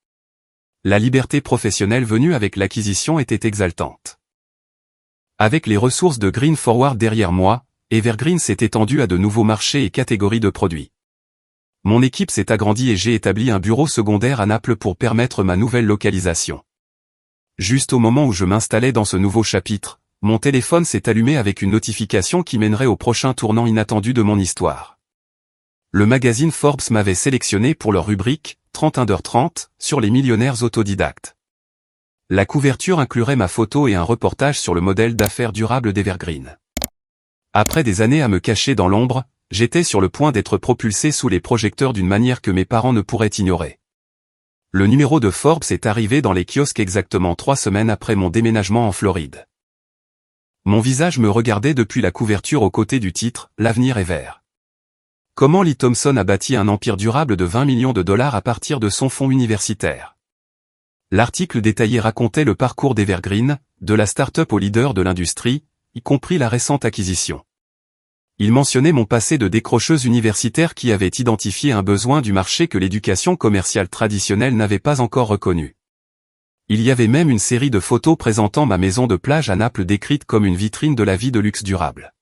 La liberté professionnelle venue avec l'acquisition était exaltante. Avec les ressources de Green Forward derrière moi, Evergreen s'est étendu à de nouveaux marchés et catégories de produits. Mon équipe s'est agrandie et j'ai établi un bureau secondaire à Naples pour permettre ma nouvelle localisation. Juste au moment où je m'installais dans ce nouveau chapitre, mon téléphone s'est allumé avec une notification qui mènerait au prochain tournant inattendu de mon histoire. Le magazine Forbes m'avait sélectionné pour leur rubrique « 30 sur les millionnaires autodidactes. La couverture inclurait ma photo et un reportage sur le modèle d'affaires durable d'Evergreen. Après des années à me cacher dans l'ombre, j'étais sur le point d'être propulsé sous les projecteurs d'une manière que mes parents ne pourraient ignorer. Le numéro de Forbes est arrivé dans les kiosques exactement 3 semaines après mon déménagement en Floride. Mon visage me regardait depuis la couverture aux côtés du titre « L'avenir est vert ». Comment Lee Thompson a bâti un empire durable de 20 millions de dollars à partir de son fonds universitaire. L'article détaillé racontait le parcours d'Evergreen, de la start-up au leader de l'industrie, y compris la récente acquisition. Il mentionnait mon passé de décrocheuse universitaire qui avait identifié un besoin du marché que l'éducation commerciale traditionnelle n'avait pas encore reconnu. Il y avait même une série de photos présentant ma maison de plage à Naples décrite comme une vitrine de la vie de luxe durable.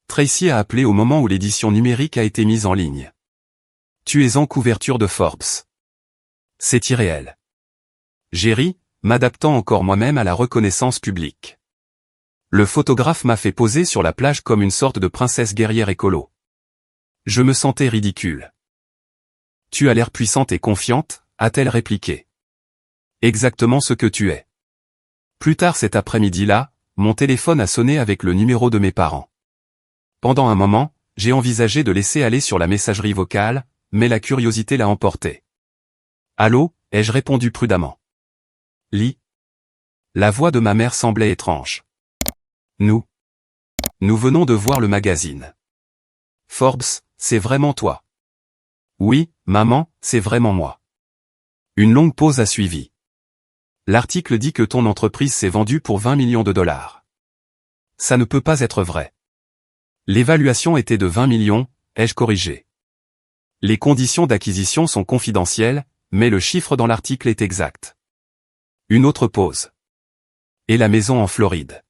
Tracy a appelé au moment où l'édition numérique a été mise en ligne. Tu es en couverture de Forbes. C'est irréel. J'ai ri, m'adaptant encore moi-même à la reconnaissance publique. Le photographe m'a fait poser sur la plage comme une sorte de princesse guerrière écolo. Je me sentais ridicule. Tu as l'air puissante et confiante, a-t-elle répliqué. Exactement ce que tu es. Plus tard cet après-midi-là, mon téléphone a sonné avec le numéro de mes parents. Pendant un moment, j'ai envisagé de laisser aller sur la messagerie vocale, mais la curiosité l'a emporté. Allô, ai-je répondu prudemment. Lee. La voix de ma mère semblait étrange. Nous venons de voir le magazine. Forbes, c'est vraiment toi. Oui, maman, c'est vraiment moi. Une longue pause a suivi. L'article dit que ton entreprise s'est vendue pour 20 millions de dollars. Ça ne peut pas être vrai. L'évaluation était de 20 millions, ai-je corrigé. Les conditions d'acquisition sont confidentielles, mais le chiffre dans l'article est exact. Une autre pause. Et la maison en Floride.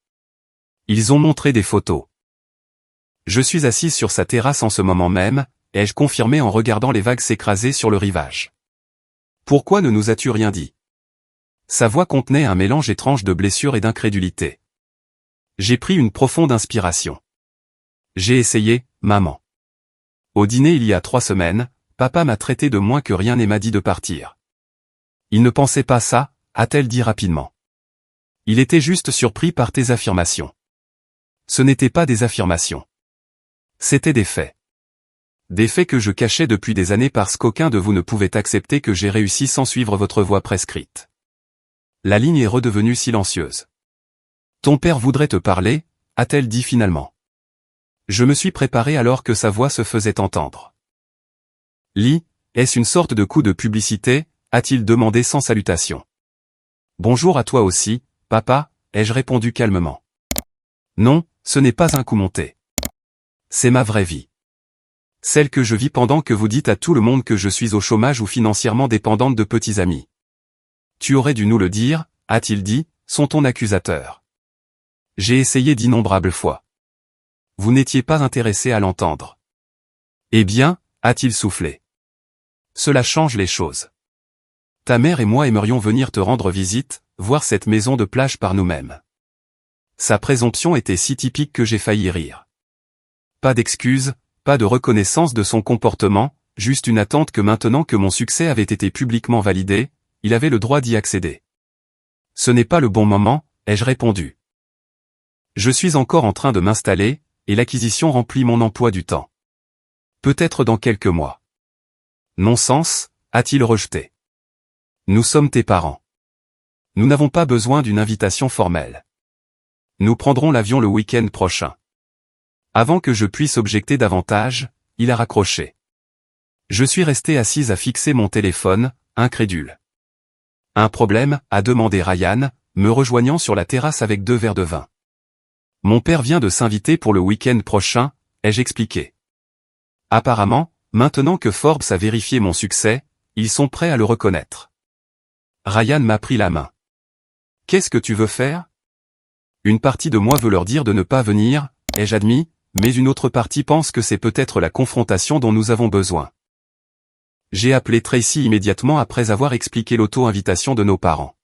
Ils ont montré des photos. Je suis assise sur sa terrasse en ce moment même, ai-je confirmé en regardant les vagues s'écraser sur le rivage. Pourquoi ne nous as-tu rien dit? Sa voix contenait un mélange étrange de blessure et d'incrédulité. J'ai pris une profonde inspiration. J'ai essayé, maman. Au dîner il y a 3 semaines, papa m'a traité de moins que rien et m'a dit de partir. Il ne pensait pas ça, a-t-elle dit rapidement. Il était juste surpris par tes affirmations. Ce n'étaient pas des affirmations. C'étaient des faits. Des faits que je cachais depuis des années parce qu'aucun de vous ne pouvait accepter que j'ai réussi sans suivre votre voie prescrite. La ligne est redevenue silencieuse. Ton père voudrait te parler, a-t-elle dit finalement. Je me suis préparé alors que sa voix se faisait entendre. Lee, est-ce une sorte de coup de publicité, a-t-il demandé sans salutation. Bonjour à toi aussi, papa, ai-je répondu calmement. Non, ce n'est pas un coup monté. C'est ma vraie vie. Celle que je vis pendant que vous dites à tout le monde que je suis au chômage ou financièrement dépendante de petits amis. Tu aurais dû nous le dire, a-t-il dit, son ton accusateur. J'ai essayé d'innombrables fois. Vous n'étiez pas intéressé à l'entendre. Eh bien, a-t-il soufflé. Cela change les choses. Ta mère et moi aimerions venir te rendre visite, voir cette maison de plage par nous-mêmes. Sa présomption était si typique que j'ai failli rire. Pas d'excuses, pas de reconnaissance de son comportement, juste une attente que maintenant que mon succès avait été publiquement validé, il avait le droit d'y accéder. Ce n'est pas le bon moment, ai-je répondu. Je suis encore en train de m'installer, et l'acquisition remplit mon emploi du temps. Peut-être dans quelques mois. Non-sens, a-t-il rejeté. Nous sommes tes parents. Nous n'avons pas besoin d'une invitation formelle. Nous prendrons l'avion le week-end prochain. Avant que je puisse objecter davantage, il a raccroché. Je suis resté assise à fixer mon téléphone, incrédule. Un problème, a demandé Ryan, me rejoignant sur la terrasse avec 2 verres de vin. Mon père vient de s'inviter pour le week-end prochain, ai-je expliqué. Apparemment, maintenant que Forbes a vérifié mon succès, ils sont prêts à le reconnaître. Ryan m'a pris la main. Qu'est-ce que tu veux faire? Une partie de moi veut leur dire de ne pas venir, ai-je admis, mais une autre partie pense que c'est peut-être la confrontation dont nous avons besoin. J'ai appelé Tracy immédiatement après avoir expliqué l'auto-invitation de nos parents.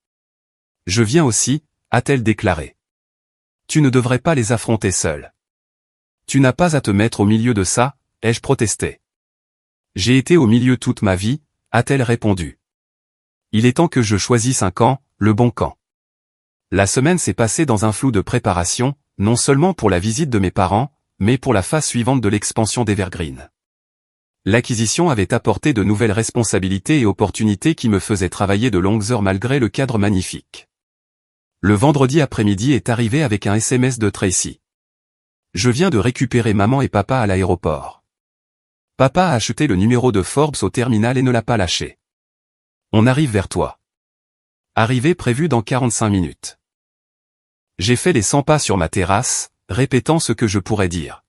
Je viens aussi, a-t-elle déclaré. Tu ne devrais pas les affronter seul. Tu n'as pas à te mettre au milieu de ça, ai-je protesté. J'ai été au milieu toute ma vie, a-t-elle répondu. Il est temps que je choisisse un camp, le bon camp. La semaine s'est passée dans un flou de préparation, non seulement pour la visite de mes parents, mais pour la phase suivante de l'expansion d'Evergreen. L'acquisition avait apporté de nouvelles responsabilités et opportunités qui me faisaient travailler de longues heures malgré le cadre magnifique. Le vendredi après-midi est arrivé avec un SMS de Tracy. Je viens de récupérer maman et papa à l'aéroport. Papa a acheté le numéro de Forbes au terminal et ne l'a pas lâché. On arrive vers toi. Arrivée prévue dans 45 minutes. J'ai fait les 100 pas sur ma terrasse, répétant ce que je pourrais dire.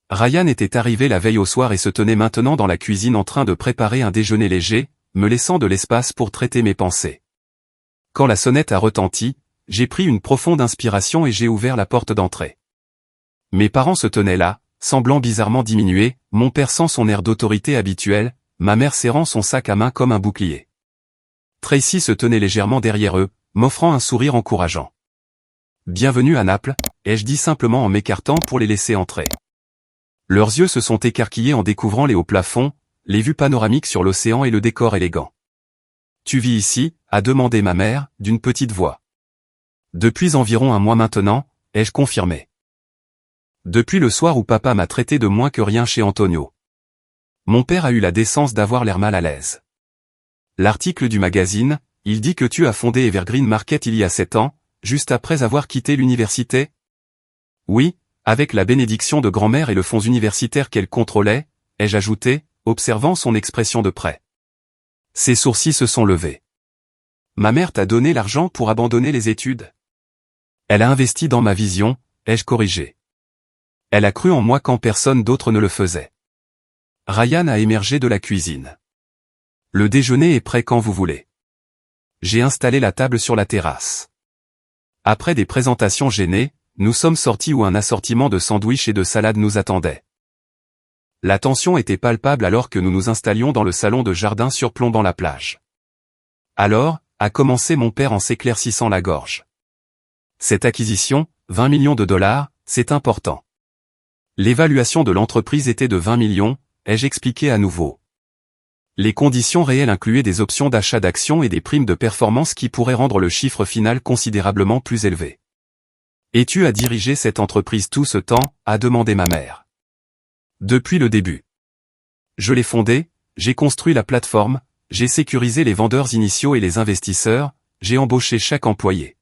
Ryan était arrivé la veille au soir et se tenait maintenant dans la cuisine en train de préparer un déjeuner léger, me laissant de l'espace pour traiter mes pensées. Quand la sonnette a retenti, j'ai pris une profonde inspiration et j'ai ouvert la porte d'entrée. Mes parents se tenaient là, semblant bizarrement diminués, mon père sans son air d'autorité habituel, ma mère serrant son sac à main comme un bouclier. Tracy se tenait légèrement derrière eux, m'offrant un sourire encourageant. Bienvenue à Naples, ai-je dit simplement en m'écartant pour les laisser entrer. Leurs yeux se sont écarquillés en découvrant les hauts plafonds, les vues panoramiques sur l'océan et le décor élégant. Tu vis ici, a demandé ma mère, d'une petite voix. Depuis environ un mois maintenant, ai-je confirmé. Depuis le soir où papa m'a traité de moins que rien chez Antonio. Mon père a eu la décence d'avoir l'air mal à l'aise. L'article du magazine, il dit que tu as fondé Evergreen Market il y a 7 ans, juste après avoir quitté l'université? Oui, avec la bénédiction de grand-mère et le fonds universitaire qu'elle contrôlait, ai-je ajouté, observant son expression de près. Ses sourcils se sont levés. Ma mère t'a donné l'argent pour abandonner les études. Elle a investi dans ma vision, ai-je corrigé. Elle a cru en moi quand personne d'autre ne le faisait. Ryan a émergé de la cuisine. Le déjeuner est prêt quand vous voulez. J'ai installé la table sur la terrasse. Après des présentations gênées, nous sommes sortis où un assortiment de sandwichs et de salades nous attendait. La tension était palpable alors que nous nous installions dans le salon de jardin surplombant la plage. Alors, a commencé mon père en s'éclaircissant la gorge. Cette acquisition, 20 millions de dollars, c'est important. L'évaluation de l'entreprise était de 20 millions, ai-je expliqué à nouveau. Les conditions réelles incluaient des options d'achat d'actions et des primes de performance qui pourraient rendre le chiffre final considérablement plus élevé. Et tu as dirigé cette entreprise tout ce temps, a demandé ma mère. Depuis le début. Je l'ai fondée, j'ai construit la plateforme, j'ai sécurisé les vendeurs initiaux et les investisseurs, j'ai embauché chaque employé.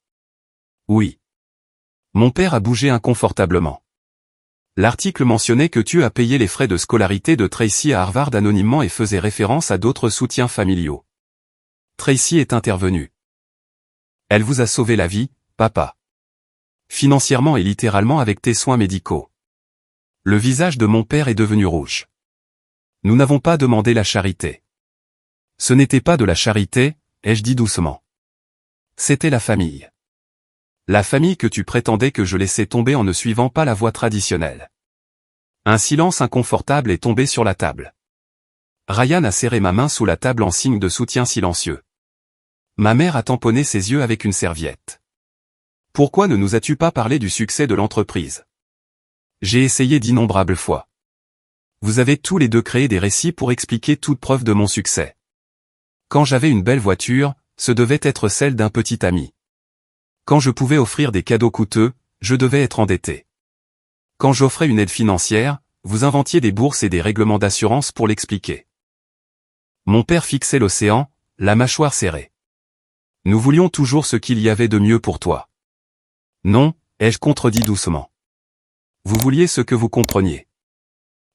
Oui. Mon père a bougé inconfortablement. L'article mentionnait que tu as payé les frais de scolarité de Tracy à Harvard anonymement et faisait référence à d'autres soutiens familiaux. Tracy est intervenue. Elle vous a sauvé la vie, papa. Financièrement et littéralement avec tes soins médicaux. Le visage de mon père est devenu rouge. Nous n'avons pas demandé la charité. Ce n'était pas de la charité, ai-je dit doucement. C'était la famille. La famille que tu prétendais que je laissais tomber en ne suivant pas la voie traditionnelle. Un silence inconfortable est tombé sur la table. Ryan a serré ma main sous la table en signe de soutien silencieux. Ma mère a tamponné ses yeux avec une serviette. Pourquoi ne nous as-tu pas parlé du succès de l'entreprise? J'ai essayé d'innombrables fois. Vous avez tous les deux créé des récits pour expliquer toute preuve de mon succès. Quand j'avais une belle voiture, ce devait être celle d'un petit ami. Quand je pouvais offrir des cadeaux coûteux, je devais être endetté. Quand j'offrais une aide financière, vous inventiez des bourses et des règlements d'assurance pour l'expliquer. Mon père fixait l'océan, la mâchoire serrée. Nous voulions toujours ce qu'il y avait de mieux pour toi. Non, ai-je contredit doucement. Vous vouliez ce que vous compreniez.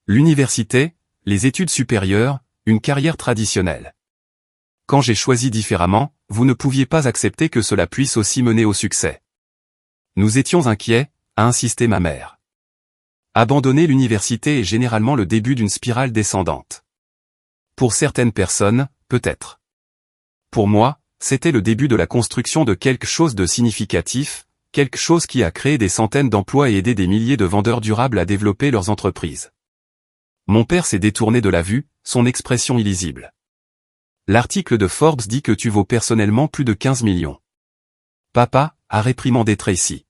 L'université, les études supérieures, une carrière traditionnelle. Quand j'ai choisi différemment, vous ne pouviez pas accepter que cela puisse aussi mener au succès. Nous étions inquiets, a insisté ma mère. Abandonner l'université est généralement le début d'une spirale descendante. Pour certaines personnes, peut-être. Pour moi, c'était le début de la construction de quelque chose de significatif, quelque chose qui a créé des centaines d'emplois et aidé des milliers de vendeurs durables à développer leurs entreprises. Mon père s'est détourné de la vue, son expression illisible. L'article de Forbes dit que tu vaux personnellement plus de 15 millions. Papa, a réprimandé Tracy.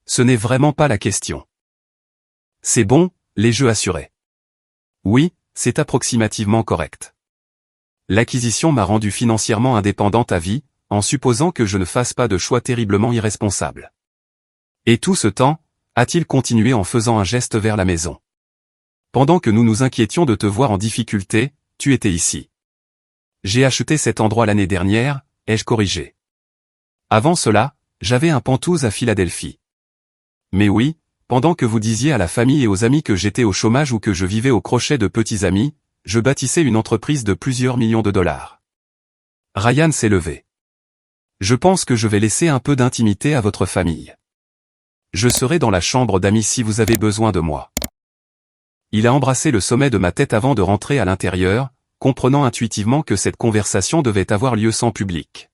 Ce n'est vraiment pas la question. C'est bon, les jeux assurés. Oui, c'est approximativement correct. L'acquisition m'a rendu financièrement indépendante à vie, en supposant que je ne fasse pas de choix terriblement irresponsables. Et tout ce temps, a-t-il continué en faisant un geste vers la maison. Pendant que nous nous inquiétions de te voir en difficulté, tu étais ici. J'ai acheté cet endroit l'année dernière, ai-je corrigé. Avant cela, j'avais un Penthouse à Philadelphie. Mais oui, pendant que vous disiez à la famille et aux amis que j'étais au chômage ou que je vivais au crochet de petits amis, je bâtissais une entreprise de plusieurs millions de dollars. Ryan s'est levé. Je pense que je vais laisser un peu d'intimité à votre famille. Je serai dans la chambre d'amis si vous avez besoin de moi. Il a embrassé le sommet de ma tête avant de rentrer à l'intérieur, comprenant intuitivement que cette conversation devait avoir lieu sans public.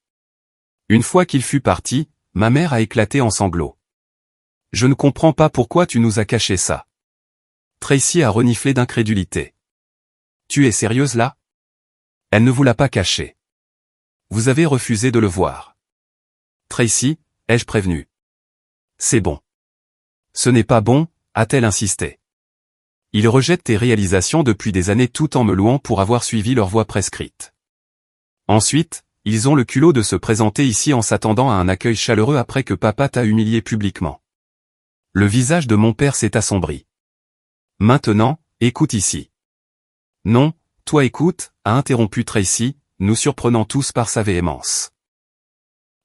Une fois qu'il fut parti, ma mère a éclaté en sanglots. Je ne comprends pas pourquoi tu nous as caché ça. Tracy a reniflé d'incrédulité. Tu es sérieuse là? Elle ne vous l'a pas caché. Vous avez refusé de le voir. Tracy, ai-je prévenu? C'est bon. Ce n'est pas bon, a-t-elle insisté. Ils rejettent tes réalisations depuis des années tout en me louant pour avoir suivi leur voie prescrite. Ensuite, ils ont le culot de se présenter ici en s'attendant à un accueil chaleureux après que papa t'a humilié publiquement. Le visage de mon père s'est assombri. Maintenant, écoute ici. Non, toi écoute, a interrompu Tracy, nous surprenant tous par sa véhémence.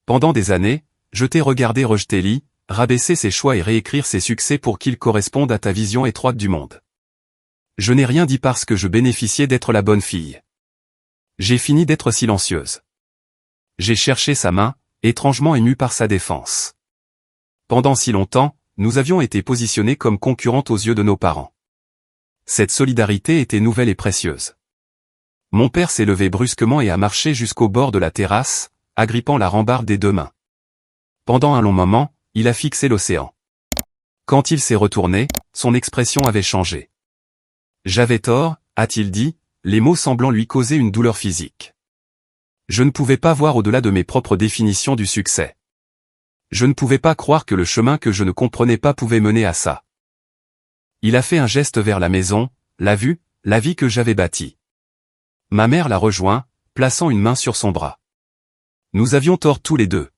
Pendant des années, je t'ai regardé rejeter Lee, rabaisser ses choix et réécrire ses succès pour qu'ils correspondent à ta vision étroite du monde. Je n'ai rien dit parce que je bénéficiais d'être la bonne fille. J'ai fini d'être silencieuse. J'ai cherché sa main, étrangement émue par sa défense. Pendant si longtemps, nous avions été positionnés comme concurrentes aux yeux de nos parents. Cette solidarité était nouvelle et précieuse. Mon père s'est levé brusquement et a marché jusqu'au bord de la terrasse, agrippant la rambarde des deux mains. Pendant un long moment, il a fixé l'océan. Quand il s'est retourné, son expression avait changé. J'avais tort, a-t-il dit, les mots semblant lui causer une douleur physique. Je ne pouvais pas voir au-delà de mes propres définitions du succès. Je ne pouvais pas croire que le chemin que je ne comprenais pas pouvait mener à ça. Il a fait un geste vers la maison, la vue, la vie que j'avais bâtie. Ma mère l'a rejoint, plaçant une main sur son bras. Nous avions tort tous les deux.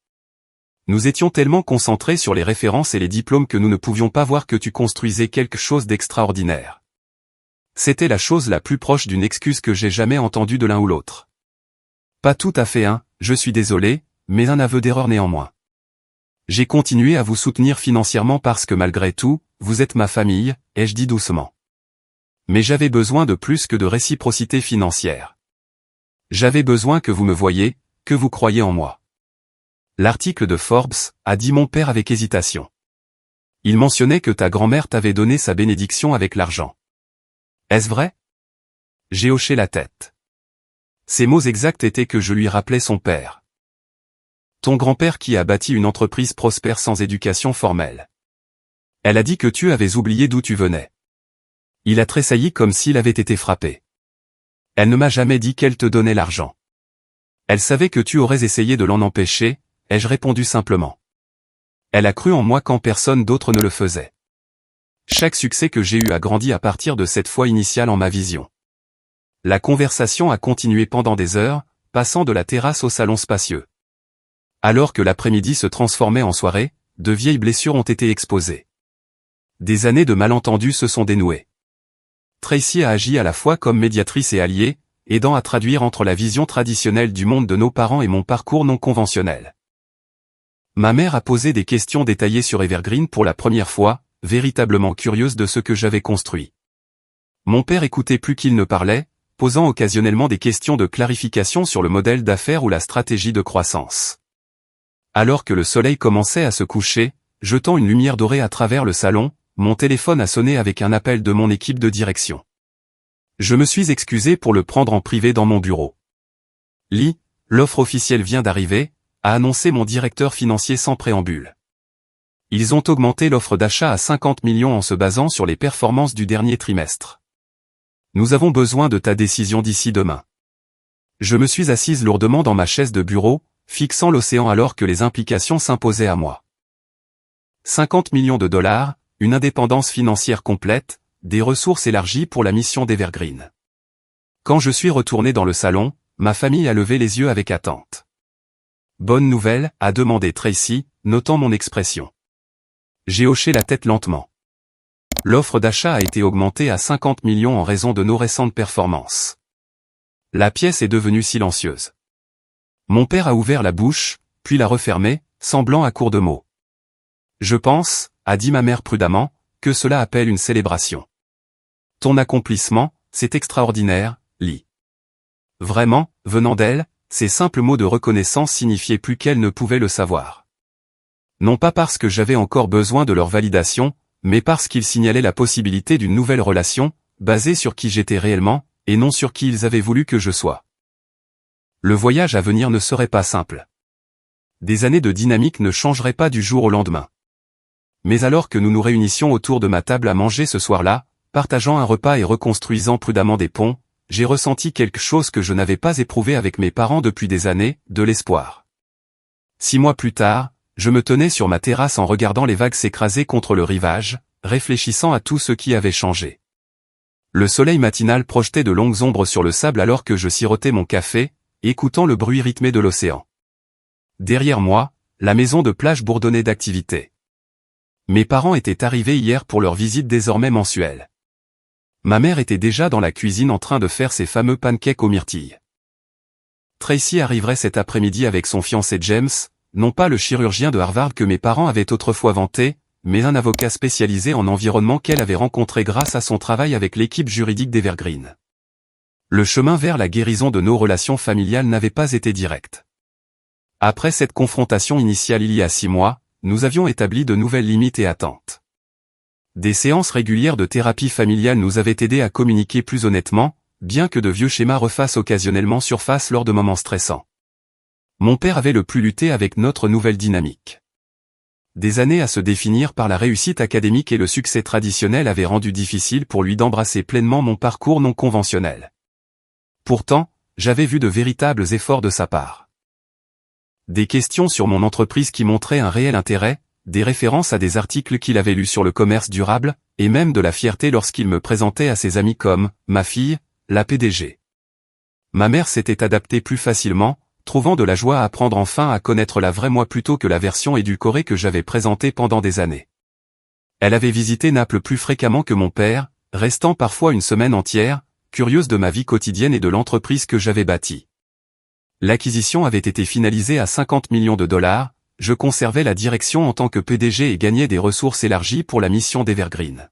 Nous étions tellement concentrés sur les références et les diplômes que nous ne pouvions pas voir que tu construisais quelque chose d'extraordinaire. C'était la chose la plus proche d'une excuse que j'ai jamais entendue de l'un ou l'autre. Pas tout à fait je suis désolé, mais un aveu d'erreur néanmoins. J'ai continué à vous soutenir financièrement parce que malgré tout, vous êtes ma famille, ai-je dit doucement. Mais j'avais besoin de plus que de réciprocité financière. J'avais besoin que vous me voyiez, que vous croyiez en moi. L'article de Forbes, a dit mon père avec hésitation. Il mentionnait que ta grand-mère t'avait donné sa bénédiction avec l'argent. Est-ce vrai? J'ai hoché la tête. Ses mots exacts étaient que je lui rappelais son père. Ton grand-père qui a bâti une entreprise prospère sans éducation formelle. Elle a dit que tu avais oublié d'où tu venais. Il a tressailli comme s'il avait été frappé. Elle ne m'a jamais dit qu'elle te donnait l'argent. Elle savait que tu aurais essayé de l'en empêcher, ai-je répondu simplement. Elle a cru en moi quand personne d'autre ne le faisait. Chaque succès que j'ai eu a grandi à partir de cette foi initiale en ma vision. La conversation a continué pendant des heures, passant de la terrasse au salon spacieux. Alors que l'après-midi se transformait en soirée, de vieilles blessures ont été exposées. Des années de malentendus se sont dénouées. Tracy a agi à la fois comme médiatrice et alliée, aidant à traduire entre la vision traditionnelle du monde de nos parents et mon parcours non conventionnel. Ma mère a posé des questions détaillées sur Evergreen pour la première fois, véritablement curieuse de ce que j'avais construit. Mon père écoutait plus qu'il ne parlait, posant occasionnellement des questions de clarification sur le modèle d'affaires ou la stratégie de croissance. Alors que le soleil commençait à se coucher, jetant une lumière dorée à travers le salon, mon téléphone a sonné avec un appel de mon équipe de direction. Je me suis excusé pour le prendre en privé dans mon bureau. Lee, l'offre officielle vient d'arriver, a annoncé mon directeur financier sans préambule. Ils ont augmenté l'offre d'achat à 50 millions en se basant sur les performances du dernier trimestre. Nous avons besoin de ta décision d'ici demain. Je me suis assise lourdement dans ma chaise de bureau, fixant l'océan alors que les implications s'imposaient à moi. 50 millions de dollars, une indépendance financière complète, des ressources élargies pour la mission d'Evergreen. Quand je suis retourné dans le salon, ma famille a levé les yeux avec attente. Bonne nouvelle, a demandé Tracy, notant mon expression. J'ai hoché la tête lentement. L'offre d'achat a été augmentée à 50 millions en raison de nos récentes performances. La pièce est devenue silencieuse. Mon père a ouvert la bouche, puis l'a refermée, semblant à court de mots. Je pense, a dit ma mère prudemment, que cela appelle une célébration. Ton accomplissement, c'est extraordinaire, Lee. Vraiment, venant d'elle, ces simples mots de reconnaissance signifiaient plus qu'elle ne pouvait le savoir. Non pas parce que j'avais encore besoin de leur validation, mais parce qu'ils signalaient la possibilité d'une nouvelle relation, basée sur qui j'étais réellement, et non sur qui ils avaient voulu que je sois. Le voyage à venir ne serait pas simple. Des années de dynamique ne changeraient pas du jour au lendemain. Mais alors que nous nous réunissions autour de ma table à manger ce soir-là, partageant un repas et reconstruisant prudemment des ponts, j'ai ressenti quelque chose que je n'avais pas éprouvé avec mes parents depuis des années, de l'espoir. 6 mois plus tard, je me tenais sur ma terrasse en regardant les vagues s'écraser contre le rivage, réfléchissant à tout ce qui avait changé. Le soleil matinal projetait de longues ombres sur le sable alors que je sirotais mon café, écoutant le bruit rythmé de l'océan. Derrière moi, la maison de plage bourdonnait d'activité. Mes parents étaient arrivés hier pour leur visite désormais mensuelle. Ma mère était déjà dans la cuisine en train de faire ses fameux pancakes aux myrtilles. Tracy arriverait cet après-midi avec son fiancé James, non pas le chirurgien de Harvard que mes parents avaient autrefois vanté, mais un avocat spécialisé en environnement qu'elle avait rencontré grâce à son travail avec l'équipe juridique d'Evergreen. Le chemin vers la guérison de nos relations familiales n'avait pas été direct. Après cette confrontation initiale il y a 6 mois, nous avions établi de nouvelles limites et attentes. Des séances régulières de thérapie familiale nous avaient aidés à communiquer plus honnêtement, bien que de vieux schémas refassent occasionnellement surface lors de moments stressants. Mon père avait le plus lutté avec notre nouvelle dynamique. Des années à se définir par la réussite académique et le succès traditionnel avaient rendu difficile pour lui d'embrasser pleinement mon parcours non conventionnel. Pourtant, j'avais vu de véritables efforts de sa part. Des questions sur mon entreprise qui montraient un réel intérêt, des références à des articles qu'il avait lus sur le commerce durable, et même de la fierté lorsqu'il me présentait à ses amis comme « ma fille, la PDG ». Ma mère s'était adaptée plus facilement, trouvant de la joie à apprendre enfin à connaître la vraie moi plutôt que la version édulcorée que j'avais présentée pendant des années. Elle avait visité Naples plus fréquemment que mon père, restant parfois une semaine entière, curieuse de ma vie quotidienne et de l'entreprise que j'avais bâtie. L'acquisition avait été finalisée à 50 millions de dollars, je conservais la direction en tant que PDG et gagnais des ressources élargies pour la mission d'Evergreen.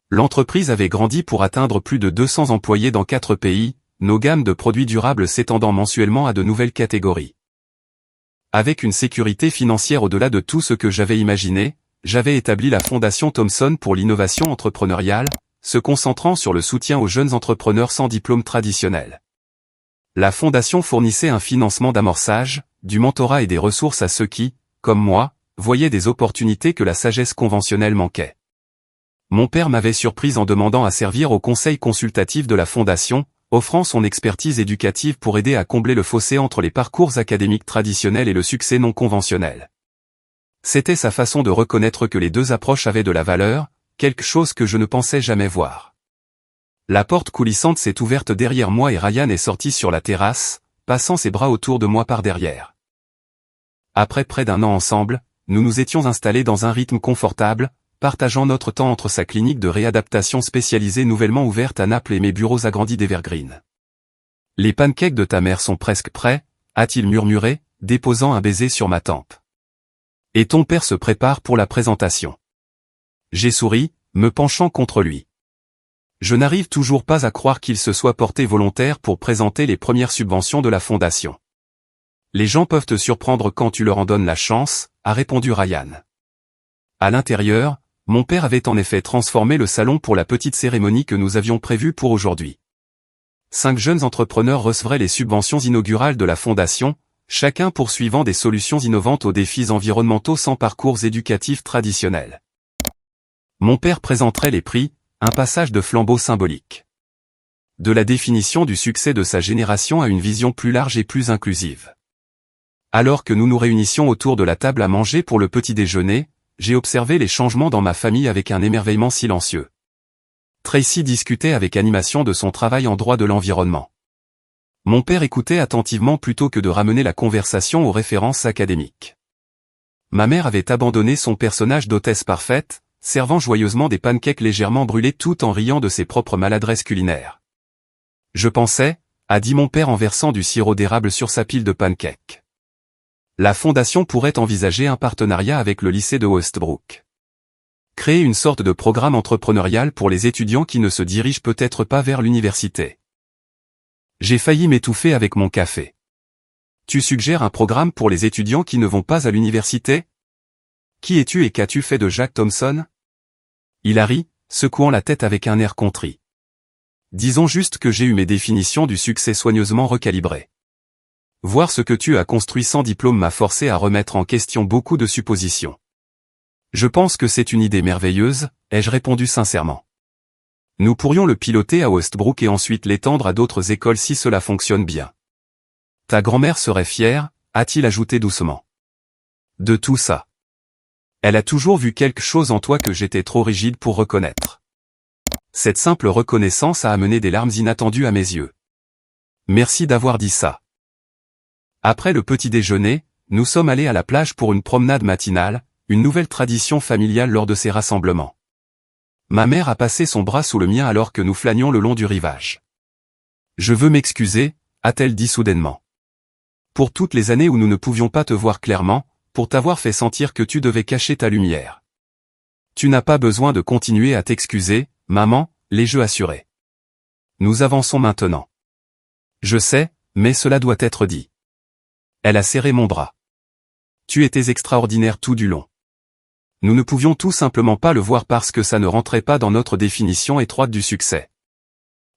L'entreprise avait grandi pour atteindre plus de 200 employés dans 4 pays, nos gammes de produits durables s'étendant mensuellement à de nouvelles catégories. Avec une sécurité financière au-delà de tout ce que j'avais imaginé, j'avais établi la Fondation Thomson pour l'innovation entrepreneuriale, se concentrant sur le soutien aux jeunes entrepreneurs sans diplôme traditionnel. La fondation fournissait un financement d'amorçage, du mentorat et des ressources à ceux qui, comme moi, voyaient des opportunités que la sagesse conventionnelle manquait. Mon père m'avait surpris en demandant à servir au conseil consultatif de la fondation, offrant son expertise éducative pour aider à combler le fossé entre les parcours académiques traditionnels et le succès non conventionnel. C'était sa façon de reconnaître que les deux approches avaient de la valeur, quelque chose que je ne pensais jamais voir. La porte coulissante s'est ouverte derrière moi et Ryan est sorti sur la terrasse, passant ses bras autour de moi par derrière. Après près d'1 an ensemble, nous nous étions installés dans un rythme confortable, partageant notre temps entre sa clinique de réadaptation spécialisée nouvellement ouverte à Naples et mes bureaux agrandis d'Evergreen. Les pancakes de ta mère sont presque prêts, a-t-il murmuré, déposant un baiser sur ma tempe. Et ton père se prépare pour la présentation. J'ai souri, me penchant contre lui. Je n'arrive toujours pas à croire qu'il se soit porté volontaire pour présenter les premières subventions de la fondation. Les gens peuvent te surprendre quand tu leur en donnes la chance, a répondu Ryan. À l'intérieur, mon père avait en effet transformé le salon pour la petite cérémonie que nous avions prévue pour aujourd'hui. 5 jeunes entrepreneurs recevraient les subventions inaugurales de la fondation, chacun poursuivant des solutions innovantes aux défis environnementaux sans parcours éducatif traditionnel. Mon père présenterait les prix, un passage de flambeau symbolique. De la définition du succès de sa génération à une vision plus large et plus inclusive. Alors que nous nous réunissions autour de la table à manger pour le petit déjeuner, j'ai observé les changements dans ma famille avec un émerveillement silencieux. Tracy discutait avec animation de son travail en droit de l'environnement. Mon père écoutait attentivement plutôt que de ramener la conversation aux références académiques. Ma mère avait abandonné son personnage d'hôtesse parfaite, servant joyeusement des pancakes légèrement brûlés tout en riant de ses propres maladresses culinaires. Je pensais, a dit mon père en versant du sirop d'érable sur sa pile de pancakes. La fondation pourrait envisager un partenariat avec le lycée de Westbrook. Créer une sorte de programme entrepreneurial pour les étudiants qui ne se dirigent peut-être pas vers l'université. J'ai failli m'étouffer avec mon café. Tu suggères un programme pour les étudiants qui ne vont pas à l'université? Qui es-tu et qu'as-tu fait de Jack Thompson? Il a ri, secouant la tête avec un air contrit. Disons juste que j'ai eu mes définitions du succès soigneusement recalibrées. Voir ce que tu as construit sans diplôme m'a forcé à remettre en question beaucoup de suppositions. Je pense que c'est une idée merveilleuse, ai-je répondu sincèrement. Nous pourrions le piloter à Westbrook et ensuite l'étendre à d'autres écoles si cela fonctionne bien. Ta grand-mère serait fière, a-t-il ajouté doucement. De tout ça. Elle a toujours vu quelque chose en toi que j'étais trop rigide pour reconnaître. Cette simple reconnaissance a amené des larmes inattendues à mes yeux. Merci d'avoir dit ça. Après le petit déjeuner, nous sommes allés à la plage pour une promenade matinale, une nouvelle tradition familiale lors de ces rassemblements. Ma mère a passé son bras sous le mien alors que nous flânions le long du rivage. Je veux m'excuser, a-t-elle dit soudainement. Pour toutes les années où nous ne pouvions pas te voir clairement, pour t'avoir fait sentir que tu devais cacher ta lumière. Tu n'as pas besoin de continuer à t'excuser, maman, l'ai-je assuré. Nous avançons maintenant. Je sais, mais cela doit être dit. Elle a serré mon bras. Tu étais extraordinaire tout du long. Nous ne pouvions tout simplement pas le voir parce que ça ne rentrait pas dans notre définition étroite du succès.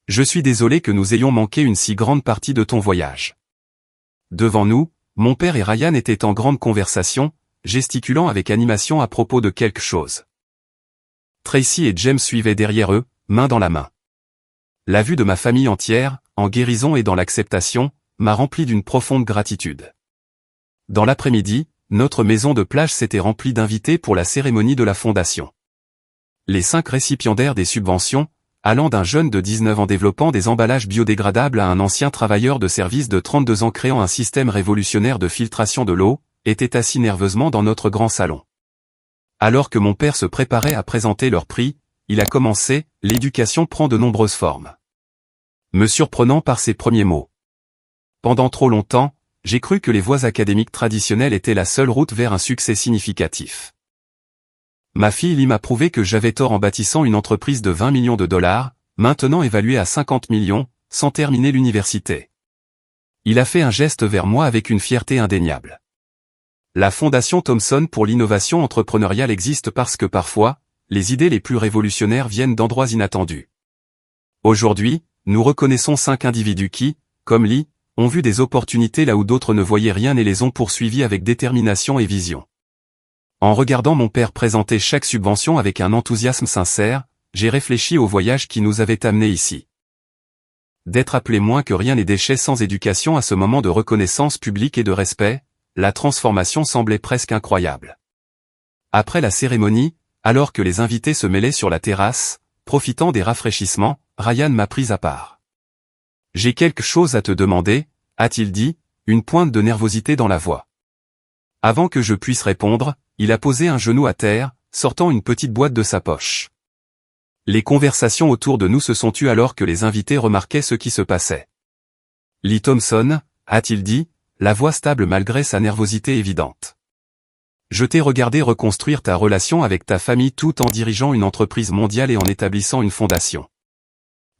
Je suis désolé que nous ayons manqué une si grande partie de ton voyage. Devant nous, mon père et Ryan étaient en grande conversation, gesticulant avec animation à propos de quelque chose. Tracy et James suivaient derrière eux, main dans la main. La vue de ma famille entière, en guérison et dans l'acceptation, m'a rempli d'une profonde gratitude. Dans l'après-midi, notre maison de plage s'était remplie d'invités pour la cérémonie de la fondation. Les 5 récipiendaires des subventions, allant d'un jeune de 19 ans développant des emballages biodégradables à un ancien travailleur de service de 32 ans créant un système révolutionnaire de filtration de l'eau, étaient assis nerveusement dans notre grand salon. Alors que mon père se préparait à présenter leur prix, il a commencé, l'éducation prend de nombreuses formes. Me surprenant par ses premiers mots. Pendant trop longtemps, j'ai cru que les voies académiques traditionnelles étaient la seule route vers un succès significatif. Ma fille Lee m'a prouvé que j'avais tort en bâtissant une entreprise de 20 millions de dollars, maintenant évaluée à 50 millions, sans terminer l'université. Il a fait un geste vers moi avec une fierté indéniable. La Fondation Thomson pour l'innovation entrepreneuriale existe parce que parfois, les idées les plus révolutionnaires viennent d'endroits inattendus. Aujourd'hui, nous reconnaissons 5 individus qui, comme Lee, ont vu des opportunités là où d'autres ne voyaient rien et les ont poursuivies avec détermination et vision. En regardant mon père présenter chaque subvention avec un enthousiasme sincère, j'ai réfléchi au voyage qui nous avait amenés ici. D'être appelé moins que rien les déchets sans éducation à ce moment de reconnaissance publique et de respect, la transformation semblait presque incroyable. Après la cérémonie, alors que les invités se mêlaient sur la terrasse, profitant des rafraîchissements, Ryan m'a pris à part. « J'ai quelque chose à te demander », a-t-il dit, une pointe de nervosité dans la voix. Avant que je puisse répondre, il a posé un genou à terre, sortant une petite boîte de sa poche. Les conversations autour de nous se sont tues alors que les invités remarquaient ce qui se passait. « Lee Thompson », a-t-il dit, la voix stable malgré sa nervosité évidente. « Je t'ai regardé reconstruire ta relation avec ta famille tout en dirigeant une entreprise mondiale et en établissant une fondation.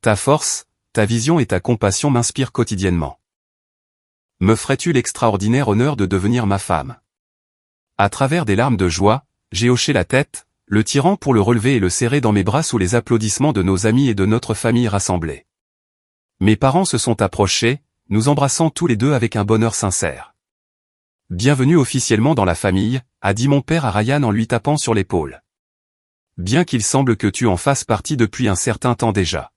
Ta force, ta vision et ta compassion m'inspirent quotidiennement. Me ferais-tu l'extraordinaire honneur de devenir ma femme ?» À travers des larmes de joie, j'ai hoché la tête, le tirant pour le relever et le serrer dans mes bras sous les applaudissements de nos amis et de notre famille rassemblée. Mes parents se sont approchés, nous embrassant tous les deux avec un bonheur sincère. « Bienvenue officiellement dans la famille », a dit mon père à Ryan en lui tapant sur l'épaule. « Bien qu'il semble que tu en fasses partie depuis un certain temps déjà. »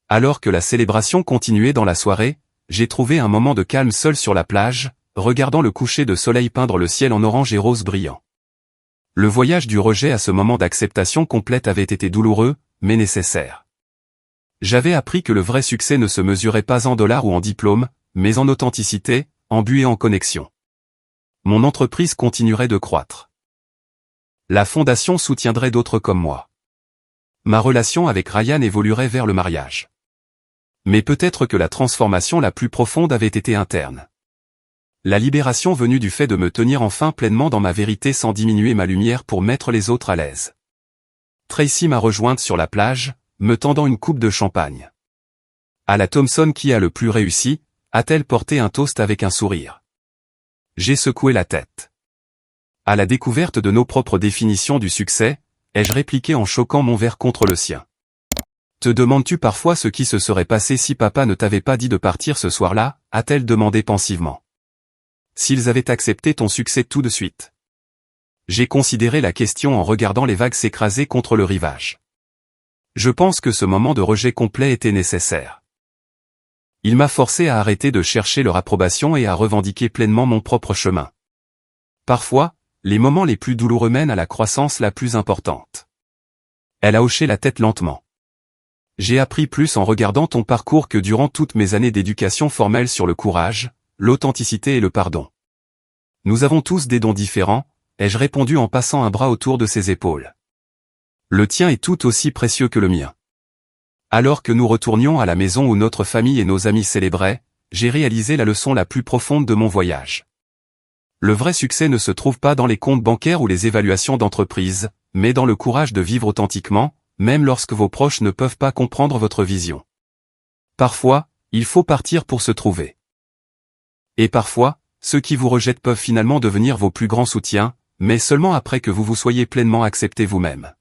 Alors que la célébration continuait dans la soirée, j'ai trouvé un moment de calme seul sur la plage, regardant le coucher de soleil peindre le ciel en orange et rose brillant. Le voyage du rejet à ce moment d'acceptation complète avait été douloureux, mais nécessaire. J'avais appris que le vrai succès ne se mesurait pas en dollars ou en diplômes, mais en authenticité, en but et en connexion. Mon entreprise continuerait de croître. La fondation soutiendrait d'autres comme moi. Ma relation avec Ryan évoluerait vers le mariage. Mais peut-être que la transformation la plus profonde avait été interne. La libération venue du fait de me tenir enfin pleinement dans ma vérité sans diminuer ma lumière pour mettre les autres à l'aise. Tracy m'a rejointe sur la plage, me tendant une coupe de champagne. À la Thompson qui a le plus réussi, a-t-elle porté un toast avec un sourire. J'ai secoué la tête. À la découverte de nos propres définitions du succès, ai-je répliqué en choquant mon verre contre le sien. Te demandes-tu parfois ce qui se serait passé si papa ne t'avait pas dit de partir ce soir-là, a-t-elle demandé pensivement. S'ils avaient accepté ton succès tout de suite. J'ai considéré la question en regardant les vagues s'écraser contre le rivage. Je pense que ce moment de rejet complet était nécessaire. Il m'a forcé à arrêter de chercher leur approbation et à revendiquer pleinement mon propre chemin. Parfois, les moments les plus douloureux mènent à la croissance la plus importante. Elle a hoché la tête lentement. J'ai appris plus en regardant ton parcours que durant toutes mes années d'éducation formelle sur le courage, l'authenticité et le pardon. Nous avons tous des dons différents, ai-je répondu en passant un bras autour de ses épaules. Le tien est tout aussi précieux que le mien. Alors que nous retournions à la maison où notre famille et nos amis célébraient, j'ai réalisé la leçon la plus profonde de mon voyage. Le vrai succès ne se trouve pas dans les comptes bancaires ou les évaluations d'entreprise, mais dans le courage de vivre authentiquement, même lorsque vos proches ne peuvent pas comprendre votre vision. Parfois, il faut partir pour se trouver. Et parfois, ceux qui vous rejettent peuvent finalement devenir vos plus grands soutiens, mais seulement après que vous vous soyez pleinement accepté vous-même.